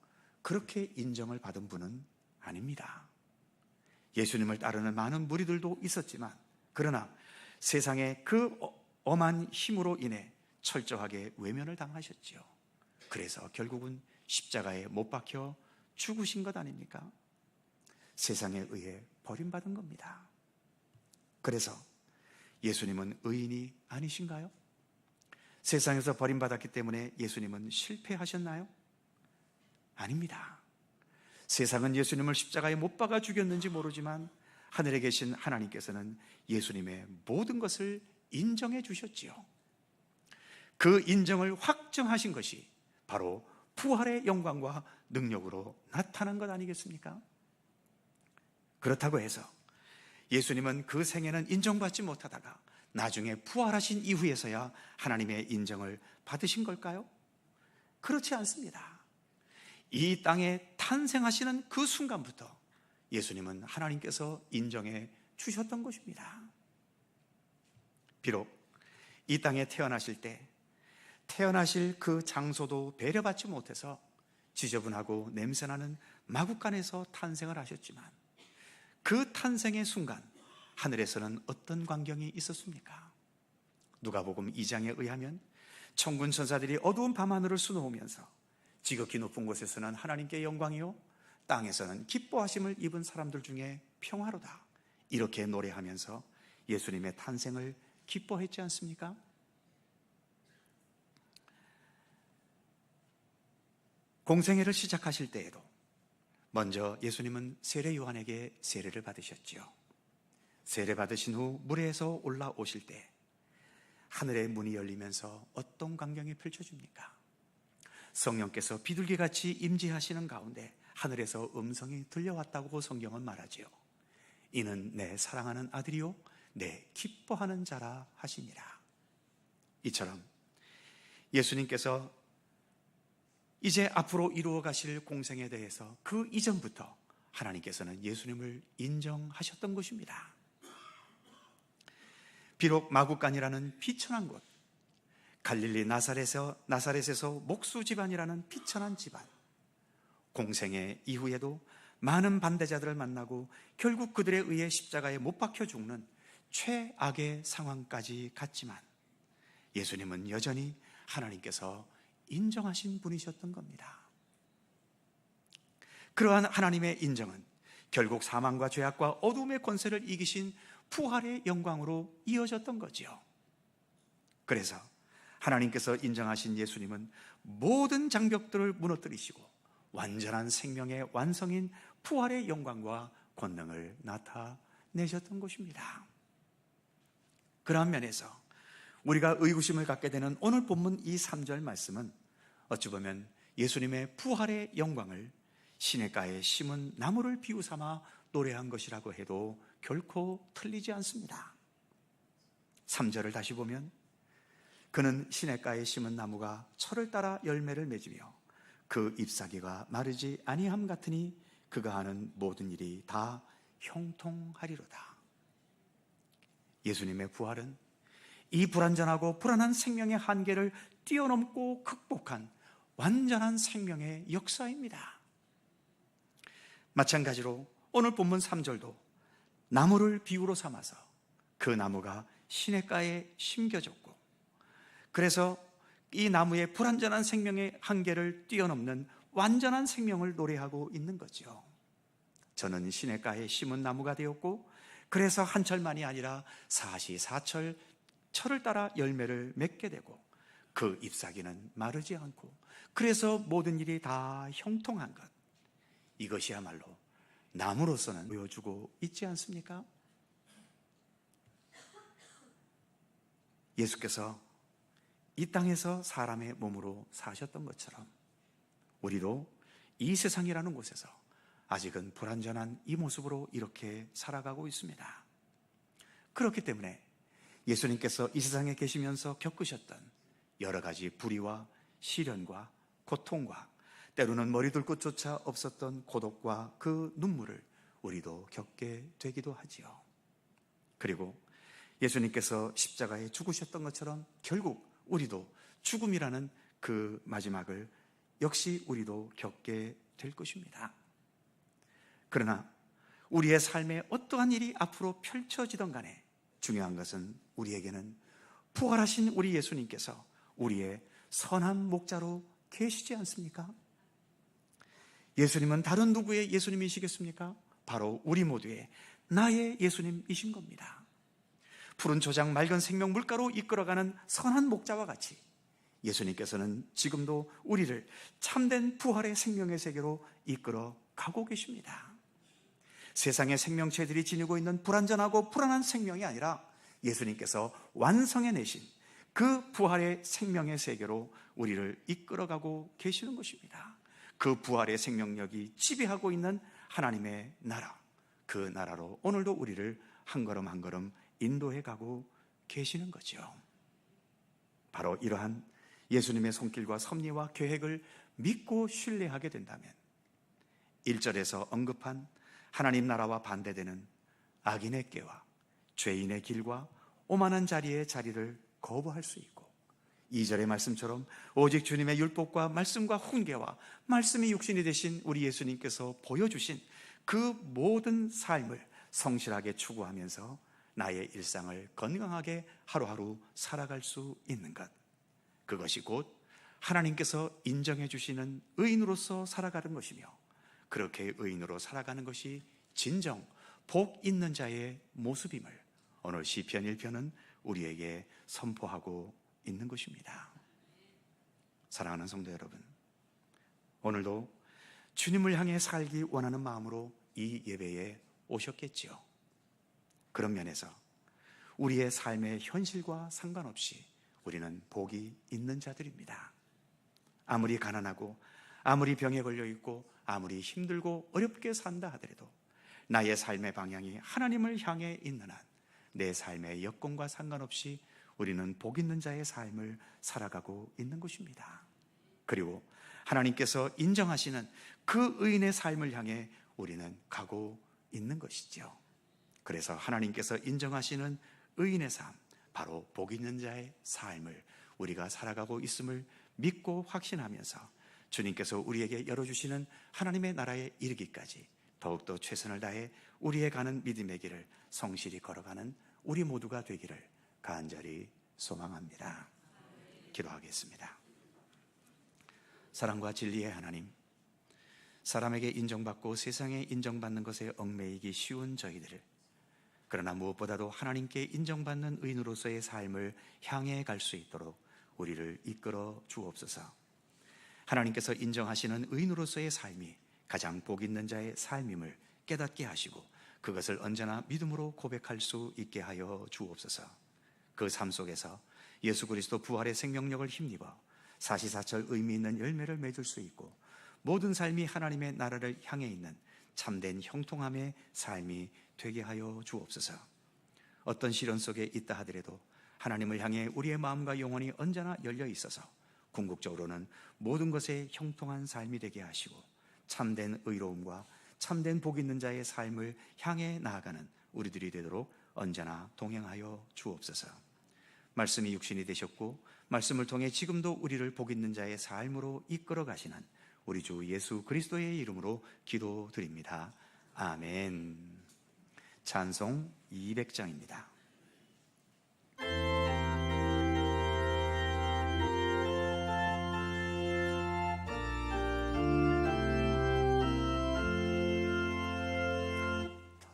그렇게 인정을 받은 분은 아닙니다. 예수님을 따르는 많은 무리들도 있었지만, 그러나 세상의 그 엄한 힘으로 인해 철저하게 외면을 당하셨지요. 그래서 결국은 십자가에 못 박혀 죽으신 것 아닙니까? 세상에 의해 버림받은 겁니다. 그래서 예수님은 의인이 아니신가요? 세상에서 버림받았기 때문에 예수님은 실패하셨나요? 아닙니다. 세상은 예수님을 십자가에 못 박아 죽였는지 모르지만 하늘에 계신 하나님께서는 예수님의 모든 것을 인정해 주셨지요. 그 인정을 확정하신 것이 바로 부활의 영광과 능력으로 나타난 것 아니겠습니까? 그렇다고 해서 예수님은 그 생애는 인정받지 못하다가 나중에 부활하신 이후에서야 하나님의 인정을 받으신 걸까요? 그렇지 않습니다. 이 땅에 탄생하시는 그 순간부터 예수님은 하나님께서 인정해 주셨던 것입니다. 비록 이 땅에 태어나실 때 태어나실 그 장소도 배려받지 못해서 지저분하고 냄새나는 마구간에서 탄생을 하셨지만 그 탄생의 순간 하늘에서는 어떤 광경이 있었습니까? 누가복음 2장에 의하면 천군 천사들이 어두운 밤하늘을 수놓으면서 지극히 높은 곳에서는 하나님께 영광이요 땅에서는 기뻐하심을 입은 사람들 중에 평화로다, 이렇게 노래하면서 예수님의 탄생을 기뻐했지 않습니까? 공생애를 시작하실 때에도 먼저 예수님은 세례 요한에게 세례를 받으셨지요. 세례 받으신 후 물에서 올라오실 때 하늘의 문이 열리면서 어떤 광경이 펼쳐집니까? 성령께서 비둘기같이 임재하시는 가운데 하늘에서 음성이 들려왔다고 성경은 말하지요. 이는 내 사랑하는 아들이요 내 기뻐하는 자라 하시니라. 이처럼 예수님께서 이제 앞으로 이루어 가실 공생에 대해서 그 이전부터 하나님께서는 예수님을 인정하셨던 것입니다. 비록 마구간이라는 비천한 곳, 갈릴리 나사렛에서 목수 집안이라는 비천한 집안, 공생애 이후에도 많은 반대자들을 만나고 결국 그들에 의해 십자가에 못 박혀 죽는 최악의 상황까지 갔지만 예수님은 여전히 하나님께서 인정하신 분이셨던 겁니다. 그러한 하나님의 인정은 결국 사망과 죄악과 어둠의 권세를 이기신 부활의 영광으로 이어졌던 거지요. 그래서 하나님께서 인정하신 예수님은 모든 장벽들을 무너뜨리시고 완전한 생명의 완성인 부활의 영광과 권능을 나타내셨던 것입니다. 그러한 면에서 우리가 의구심을 갖게 되는 오늘 본문 이 3절 말씀은 어찌 보면 예수님의 부활의 영광을 시냇가에 심은 나무를 비유 삼아 노래한 것이라고 해도 결코 틀리지 않습니다. 3절을 다시 보면 그는 시냇가에 심은 나무가 철을 따라 열매를 맺으며 그 잎사귀가 마르지 아니함 같으니 그가 하는 모든 일이 다 형통하리로다. 예수님의 부활은 이 불완전하고 불안한 생명의 한계를 뛰어넘고 극복한 완전한 생명의 역사입니다. 마찬가지로 오늘 본문 3절도 나무를 비유로 삼아서 그 나무가 시냇가에 심겨졌고, 그래서 이 나무의 불완전한 생명의 한계를 뛰어넘는 완전한 생명을 노래하고 있는 거죠. 저는 시냇가에 심은 나무가 되었고, 그래서 한 철만이 아니라 사시사철 철을 따라 열매를 맺게 되고 그 잎사귀는 마르지 않고, 그래서 모든 일이 다 형통한 것, 이것이야말로 나무로서는 보여주고 있지 않습니까? 예수께서 이 땅에서 사람의 몸으로 사셨던 것처럼 우리도 이 세상이라는 곳에서 아직은 불완전한 이 모습으로 이렇게 살아가고 있습니다. 그렇기 때문에 예수님께서 이 세상에 계시면서 겪으셨던 여러 가지 불의와 시련과 고통과 때로는 머리둘 곳조차 없었던 고독과 그 눈물을 우리도 겪게 되기도 하지요. 그리고 예수님께서 십자가에 죽으셨던 것처럼 결국 우리도 죽음이라는 그 마지막을 역시 우리도 겪게 될 것입니다. 그러나 우리의 삶에 어떠한 일이 앞으로 펼쳐지던 간에 중요한 것은 우리에게는 부활하신 우리 예수님께서 우리의 선한 목자로 계시지 않습니까? 예수님은 다른 누구의 예수님이시겠습니까? 바로 우리 모두의 나의 예수님이신 겁니다. 푸른 초장 맑은 생명 물가로 이끌어가는 선한 목자와 같이 예수님께서는 지금도 우리를 참된 부활의 생명의 세계로 이끌어 가고 계십니다. 세상의 생명체들이 지니고 있는 불완전하고 불안한 생명이 아니라 예수님께서 완성해내신 그 부활의 생명의 세계로 우리를 이끌어가고 계시는 것입니다. 그 부활의 생명력이 지배하고 있는 하나님의 나라, 그 나라로 오늘도 우리를 한 걸음 한 걸음 인도해 가고 계시는 거죠. 바로 이러한 예수님의 손길과 섭리와 계획을 믿고 신뢰하게 된다면 1절에서 언급한 하나님 나라와 반대되는 악인의 꾀와 죄인의 길과 오만한 자리의 자리를 거부할 수 있고, 2절의 말씀처럼 오직 주님의 율법과 말씀과 훈계와 말씀이 육신이 되신 우리 예수님께서 보여주신 그 모든 삶을 성실하게 추구하면서 나의 일상을 건강하게 하루하루 살아갈 수 있는 것, 그것이 곧 하나님께서 인정해 주시는 의인으로서 살아가는 것이며, 그렇게 의인으로 살아가는 것이 진정 복 있는 자의 모습임을 오늘 시편 1편은 우리에게 선포하고 있는 것입니다. 사랑하는 성도 여러분, 오늘도 주님을 향해 살기 원하는 마음으로 이 예배에 오셨겠지요. 그런 면에서 우리의 삶의 현실과 상관없이 우리는 복이 있는 자들입니다. 아무리 가난하고 아무리 병에 걸려 있고 아무리 힘들고 어렵게 산다 하더라도 나의 삶의 방향이 하나님을 향해 있는 한 내 삶의 여건과 상관없이 우리는 복 있는 자의 삶을 살아가고 있는 것입니다. 그리고 하나님께서 인정하시는 그 의인의 삶을 향해 우리는 가고 있는 것이죠. 그래서 하나님께서 인정하시는 의인의 삶, 바로 복 있는 자의 삶을 우리가 살아가고 있음을 믿고 확신하면서 주님께서 우리에게 열어주시는 하나님의 나라에 이르기까지 더욱더 최선을 다해 우리의 가는 믿음의 길을 성실히 걸어가는 우리 모두가 되기를 간절히 소망합니다. 기도하겠습니다. 사랑과 진리의 하나님, 사람에게 인정받고 세상에 인정받는 것에 얽매이기 쉬운 저희들을, 그러나 무엇보다도 하나님께 인정받는 의인으로서의 삶을 향해 갈 수 있도록 우리를 이끌어 주옵소서. 하나님께서 인정하시는 의인으로서의 삶이 가장 복 있는 자의 삶임을 깨닫게 하시고 그것을 언제나 믿음으로 고백할 수 있게 하여 주옵소서. 그 삶 속에서 예수 그리스도 부활의 생명력을 힘입어 사시사철 의미 있는 열매를 맺을 수 있고 모든 삶이 하나님의 나라를 향해 있는 참된 형통함의 삶이 되게 하여 주옵소서. 어떤 시련 속에 있다 하더라도 하나님을 향해 우리의 마음과 영혼이 언제나 열려 있어서 궁극적으로는 모든 것에 형통한 삶이 되게 하시고 참된 의로움과 참된 복 있는 자의 삶을 향해 나아가는 우리들이 되도록 언제나 동행하여 주옵소서. 말씀이 육신이 되셨고 말씀을 통해 지금도 우리를 복 있는 자의 삶으로 이끌어 가시는 우리 주 예수 그리스도의 이름으로 기도드립니다. 아멘. 찬송 200장입니다.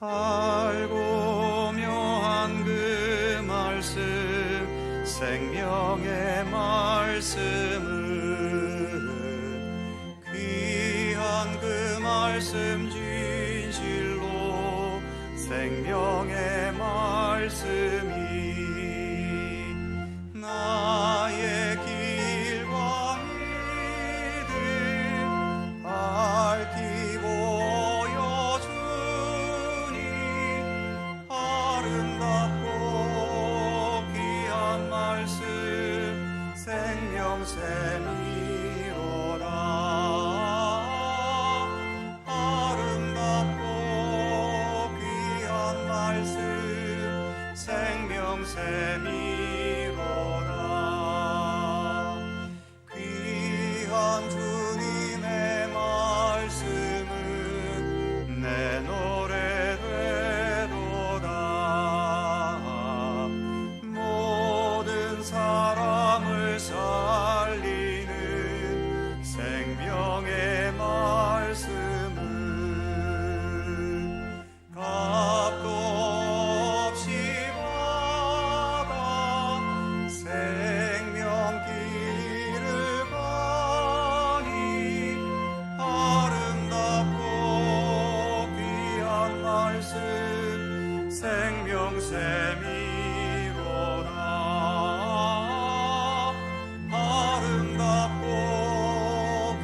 달고 묘한 그 말씀 생명의 말씀을 귀한 그 말씀 진실로 생명의 말씀이 나의 길과 믿음 밝히고 여주니 아름답고 귀한 말씀 생명샘이로다. 아름답고 귀한 말씀 생명샘이로다. 귀한 주님의 말씀은 내 노래 되도다. 모든 사람을 살리는 생명의 말씀은 값도 없이 받아 생명길을 가니 아름답고 귀한 말씀 생명샘이로다. 아름답고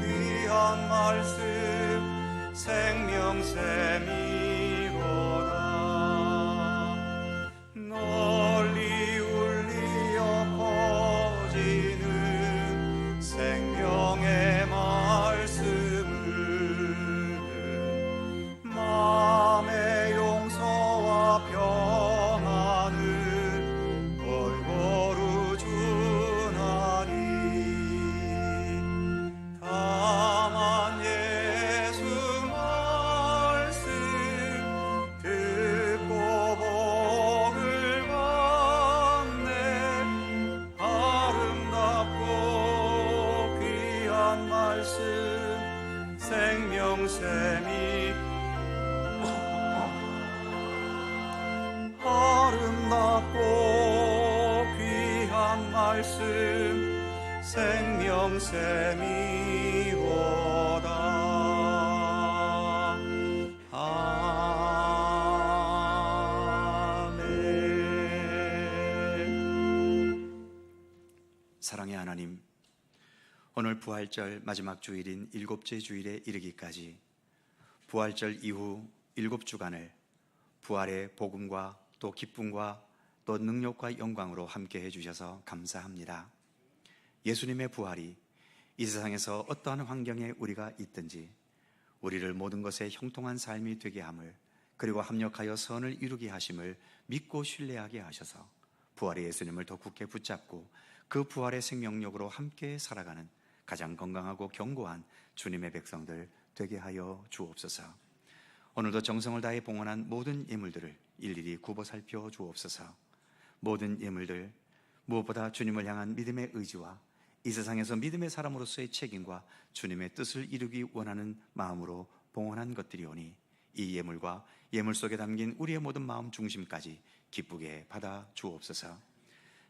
귀한 말씀 생명샘이로다. 널리 울리어 퍼지는 생명의 말씀은 마음의 용서와 평안을 골고루 주나니 다만 예수 말씀 듣고 복을 받네. 아름답고 귀한 말씀 생명샘이 아름답고 귀한 말씀 생명샘이로다. 아멘. 사랑의 하나님, 오늘 부활절 마지막 주일인 일곱째 주일에 이르기까지 부활절 이후 7주간을 부활의 복음과 또 기쁨과 또 능력과 영광으로 함께 해주셔서 감사합니다. 예수님의 부활이 이 세상에서 어떠한 환경에 우리가 있든지 우리를 모든 것에 형통한 삶이 되게 함을, 그리고 합력하여 선을 이루게 하심을 믿고 신뢰하게 하셔서 부활의 예수님을 더 굳게 붙잡고 그 부활의 생명력으로 함께 살아가는 가장 건강하고 견고한 주님의 백성들 되게 하여 주옵소서. 오늘도 정성을 다해 봉헌한 모든 예물들을 일일이 굽어 살펴 주옵소서. 모든 예물들 무엇보다 주님을 향한 믿음의 의지와 이 세상에서 믿음의 사람으로서의 책임과 주님의 뜻을 이루기 원하는 마음으로 봉헌한 것들이오니 이 예물과 예물 속에 담긴 우리의 모든 마음 중심까지 기쁘게 받아 주옵소서.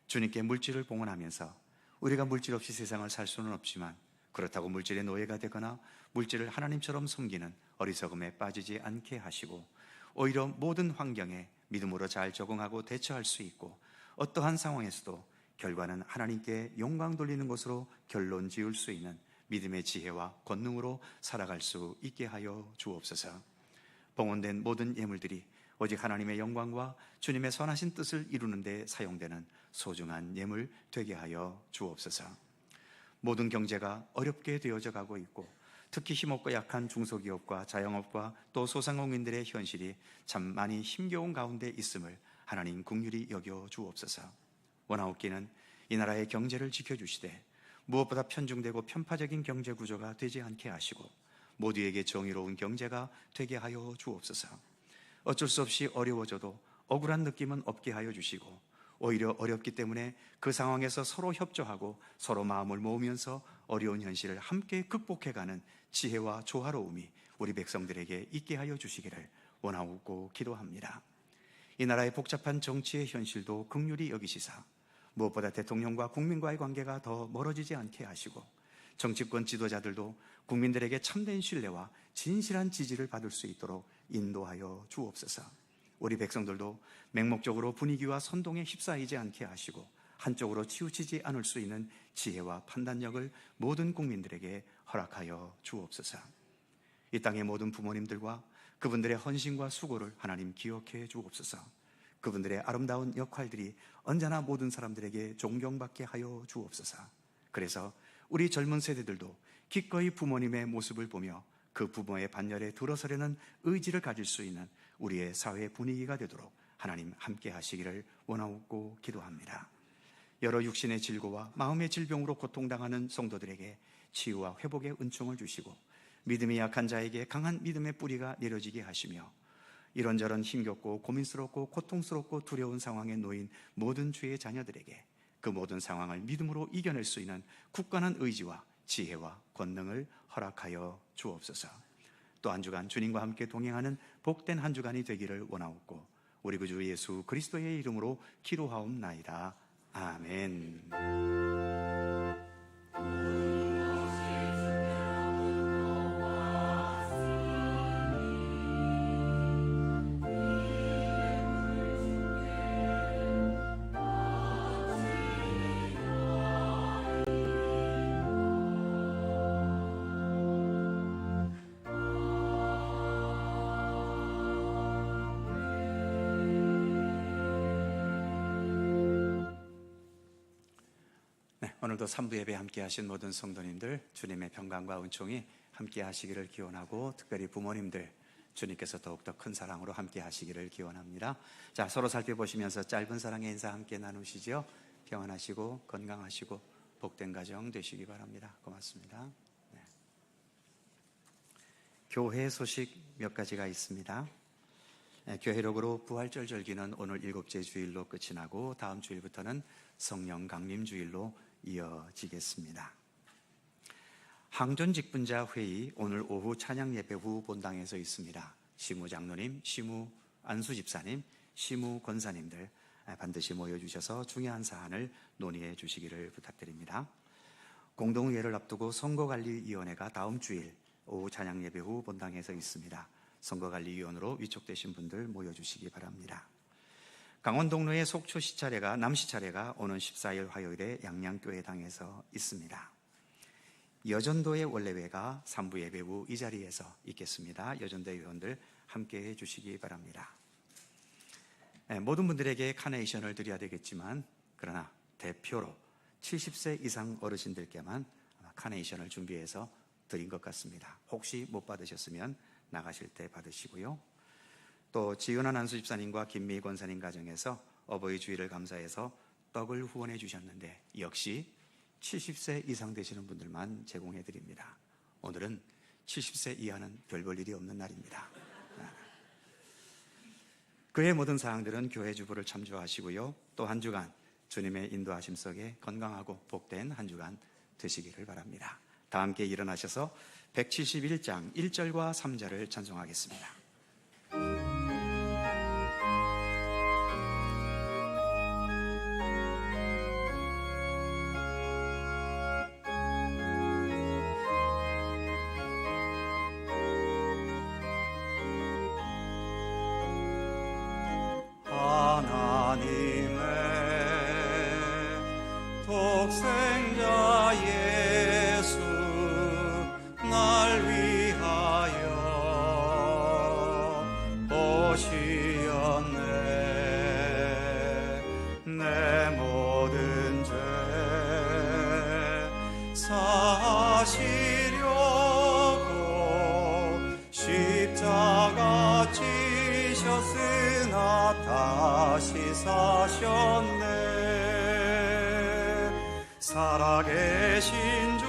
주님께 물질을 봉헌하면서 우리가 물질 없이 세상을 살 수는 없지만 그렇다고 물질의 노예가 되거나 물질을 하나님처럼 섬기는 어리석음에 빠지지 않게 하시고 오히려 모든 환경에 믿음으로 잘 적응하고 대처할 수 있고 어떠한 상황에서도 결과는 하나님께 영광 돌리는 것으로 결론 지을 수 있는 믿음의 지혜와 권능으로 살아갈 수 있게 하여 주옵소서. 봉헌된 모든 예물들이 오직 하나님의 영광과 주님의 선하신 뜻을 이루는 데 사용되는 소중한 예물 되게 하여 주옵소서. 모든 경제가 어렵게 되어져 가고 있고 특히 힘없고 약한 중소기업과 자영업과 또 소상공인들의 현실이 참 많이 힘겨운 가운데 있음을 하나님 긍휼히 여겨 주옵소서. 원하옵기는 이 나라의 경제를 지켜주시되 무엇보다 편중되고 편파적인 경제 구조가 되지 않게 하시고 모두에게 정의로운 경제가 되게 하여 주옵소서. 어쩔 수 없이 어려워져도 억울한 느낌은 없게 하여 주시고 오히려 어렵기 때문에 그 상황에서 서로 협조하고 서로 마음을 모으면서 어려운 현실을 함께 극복해가는 지혜와 조화로움이 우리 백성들에게 있게 하여 주시기를 원하고 기도합니다. 이 나라의 복잡한 정치의 현실도 긍휼히 여기시사 무엇보다 대통령과 국민과의 관계가 더 멀어지지 않게 하시고 정치권 지도자들도 국민들에게 참된 신뢰와 진실한 지지를 받을 수 있도록 인도하여 주옵소서. 우리 백성들도 맹목적으로 분위기와 선동에 휩싸이지 않게 하시고 한쪽으로 치우치지 않을 수 있는 지혜와 판단력을 모든 국민들에게 허락하여 주옵소서. 이 땅의 모든 부모님들과 그분들의 헌신과 수고를 하나님 기억해 주옵소서. 그분들의 아름다운 역할들이 언제나 모든 사람들에게 존경받게 하여 주옵소서. 그래서 우리 젊은 세대들도 기꺼이 부모님의 모습을 보며 그 부모의 반열에 들어서려는 의지를 가질 수 있는 우리의 사회 분위기가 되도록 하나님 함께 하시기를 원하고 기도합니다. 여러 육신의 질고와 마음의 질병으로 고통당하는 성도들에게 치유와 회복의 은총을 주시고 믿음이 약한 자에게 강한 믿음의 뿌리가 내려지게 하시며 이런저런 힘겹고 고민스럽고 고통스럽고 두려운 상황에 놓인 모든 주의 자녀들에게 그 모든 상황을 믿음으로 이겨낼 수 있는 굳건한 의지와 지혜와 권능을 허락하여 주옵소서. 또 한 주간 주님과 함께 동행하는 복된 한 주간이 되기를 원하옵고 우리 구주 예수 그리스도의 이름으로 기도하옵나이다. 아멘. 오늘도 3부 예배 함께 하신 모든 성도님들 주님의 평강과 은총이 함께 하시기를 기원하고 특별히 부모님들 주님께서 더욱더 큰 사랑으로 함께 하시기를 기원합니다. 자, 서로 살펴보시면서 짧은 사랑의 인사 함께 나누시죠. 평안하시고 건강하시고 복된 가정 되시기 바랍니다. 고맙습니다. 네. 교회 소식 몇 가지가 있습니다. 교회력으로 부활절 절기는 오늘 7째 주일로 끝이 나고 다음 주일부터는 성령 강림 주일로 이어지겠습니다. 항전 직분자 회의 오늘 오후 찬양 예배 후 본당에서 있습니다. 시무 장로님, 시무 안수 집사님, 시무 권사님들 반드시 모여주셔서 중요한 사안을 논의해 주시기를 부탁드립니다. 공동의회를 앞두고 선거관리위원회가 다음 주일 오후 찬양 예배 후 본당에서 있습니다. 선거관리위원으로 위촉되신 분들 모여주시기 바랍니다. 강원동로의 속초 시차례가 남시차례가 오는 14일 화요일에 양양교회당에서 있습니다. 여전도의 원래회가 3부 예배 후 이 자리에서 있겠습니다. 여전도 회원들 함께해 주시기 바랍니다. 모든 분들에게 카네이션을 드려야 되겠지만 그러나 대표로 70세 이상 어르신들께만 카네이션을 준비해서 드린 것 같습니다. 혹시 못 받으셨으면 나가실 때 받으시고요. 또 지은한 안수 집사님과 김미 권사님 가정에서 어버이 주일을 감사해서 떡을 후원해 주셨는데 역시 70세 이상 되시는 분들만 제공해 드립니다. 오늘은 70세 이하는 별 볼 일이 없는 날입니다. 그의 모든 사항들은 교회 주부를 참조하시고요. 또 한 주간 주님의 인도하심 속에 건강하고 복된 한 주간 되시기를 바랍니다. 다 함께 일어나셔서 171장 1절과 3절을 찬송하겠습니다. 하나님의 독생자 예수 날 위하여 오시었네. 내 모든 죄 사시려고 십자가 지셨으나 다시 사셨네. 살아계신 주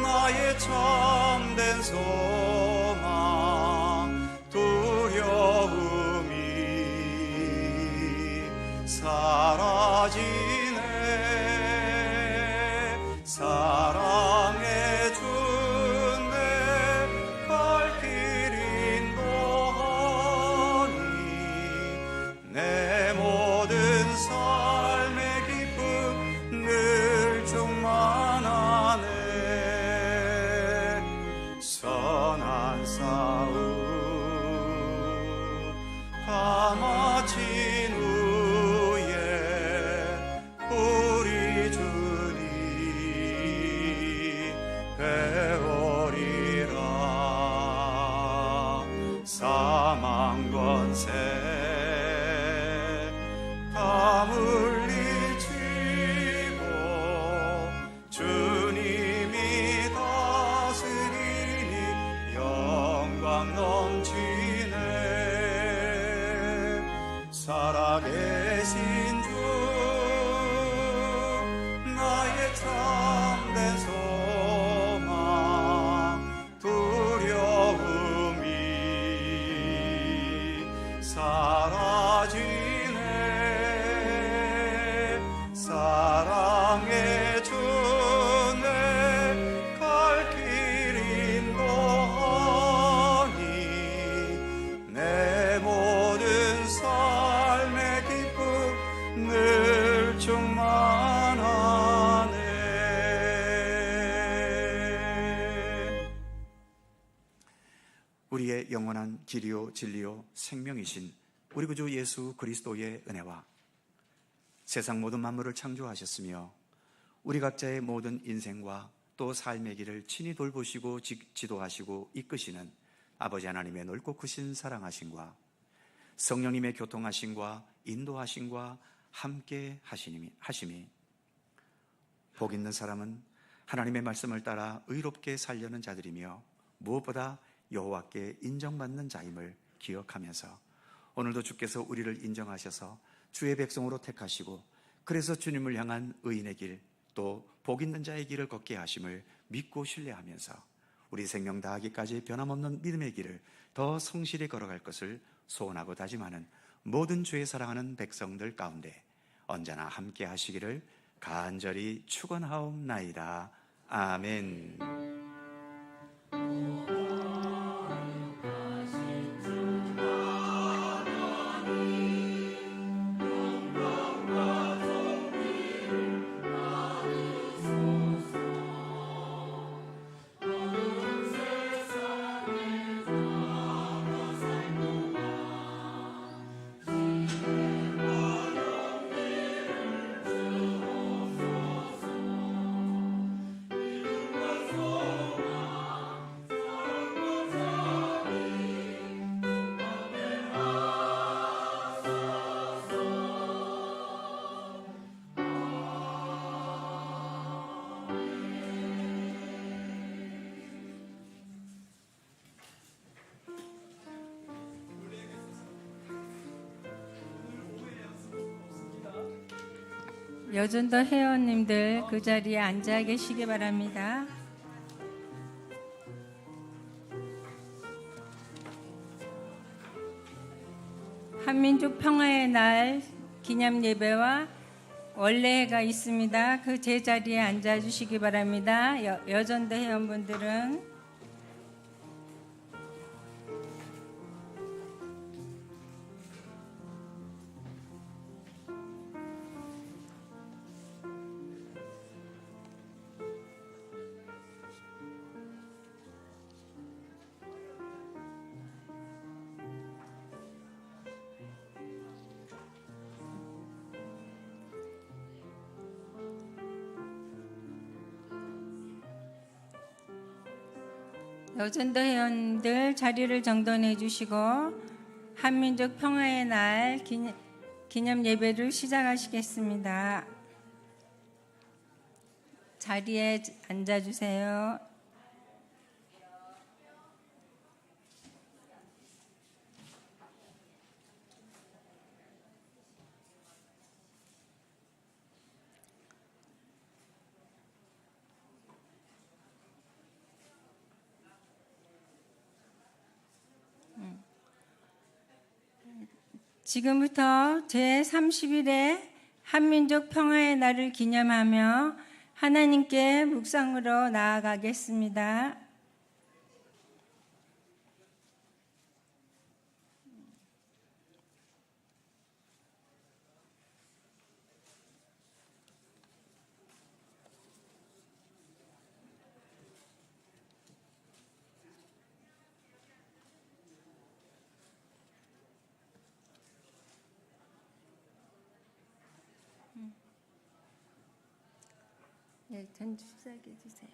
나의 참된 소망 두려움이 사라지네. 사랑해 주네. 갈 길 인도하니 내 모든 삶의 기쁨 늘 충만하네. 선한 싸움 다 마친 후에 우리 주님 배우리라. 사망 권세 다 물리치고 주님이 다스리니 영광 넘치네. 살아계신 주 나의 참된 소망 두려움이 사라지네. 사랑해 주네. 갈 길 인도하니 내 모든 삶의 기쁨 늘 충만하네. 우리의 영원한 길이요 진리요 생명이신 우리 구주 예수 그리스도의 은혜와 세상 모든 만물을 창조하셨으며 우리 각자의 모든 인생과 또 삶의 길을 친히 돌보시고 지도하시고 이끄시는 아버지 하나님의 넓고 크신 사랑하심과 성령님의 교통하심과 인도하심과 함께 하심이 복 있는 사람은 하나님의 말씀을 따라 의롭게 살려는 자들이며 무엇보다 여호와께 인정받는 자임을 기억하면서 오늘도 주께서 우리를 인정하셔서 주의 백성으로 택하시고 그래서 주님을 향한 의인의 길 또 복 있는 자의 길을 걷게 하심을 믿고 신뢰하면서 우리 생명 다하기까지 변함없는 믿음의 길을 더 성실히 걸어갈 것을 소원하고 다짐하는 모든 주의 사랑하는 백성들 가운데 언제나 함께 하시기를 간절히 축원하옵나이다. 아멘. 여전도 회원님들 그 자리에 앉아 계시기 바랍니다. 한민족 평화의 날 기념 예배와 원래가 있습니다. 그 제자리에 앉아 주시기 바랍니다. 여전대 회원분들은 여전도 회원들 자리를 정돈해 주시고 한민족 평화의 날 기념 예배를 시작하시겠습니다. 자리에 앉아 주세요. 지금부터 제30일의 한민족 평화의 날을 기념하며 하나님께 묵상으로 나아가겠습니다. 네, 전주 시작해 주세요.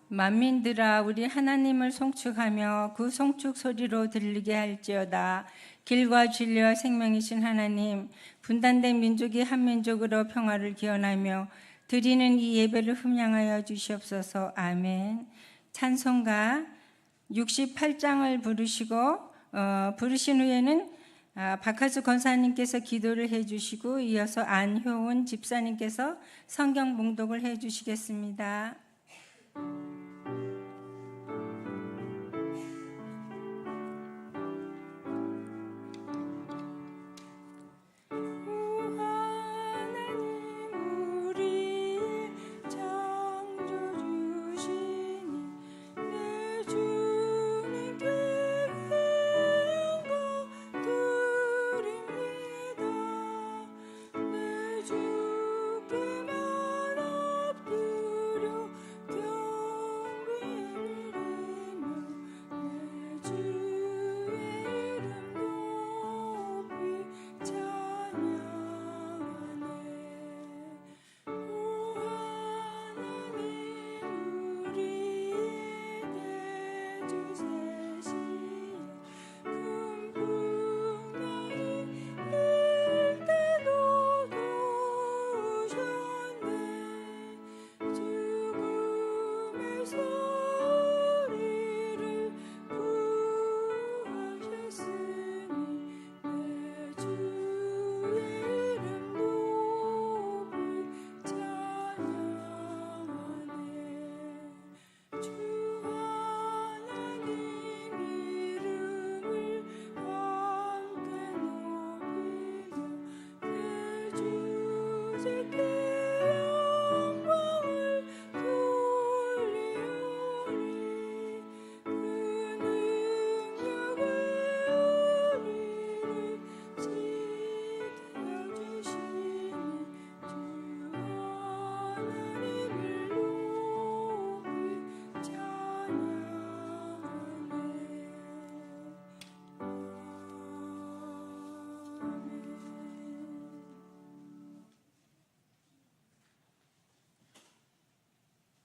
만민들아 우리 하나님을 송축하며 그 송축 소리로 들리게 할지어다. 길과 진리와 생명이신 하나님, 분단된 민족이 한 민족으로 평화를 기원하며 드리는 이 예배를 흠양하여 주시옵소서. 아멘. 찬송가 68장을 부르신 후에는 박하수 권사님께서 기도를 해주시고 이어서 안효은 집사님께서 성경 봉독을 해주시겠습니다.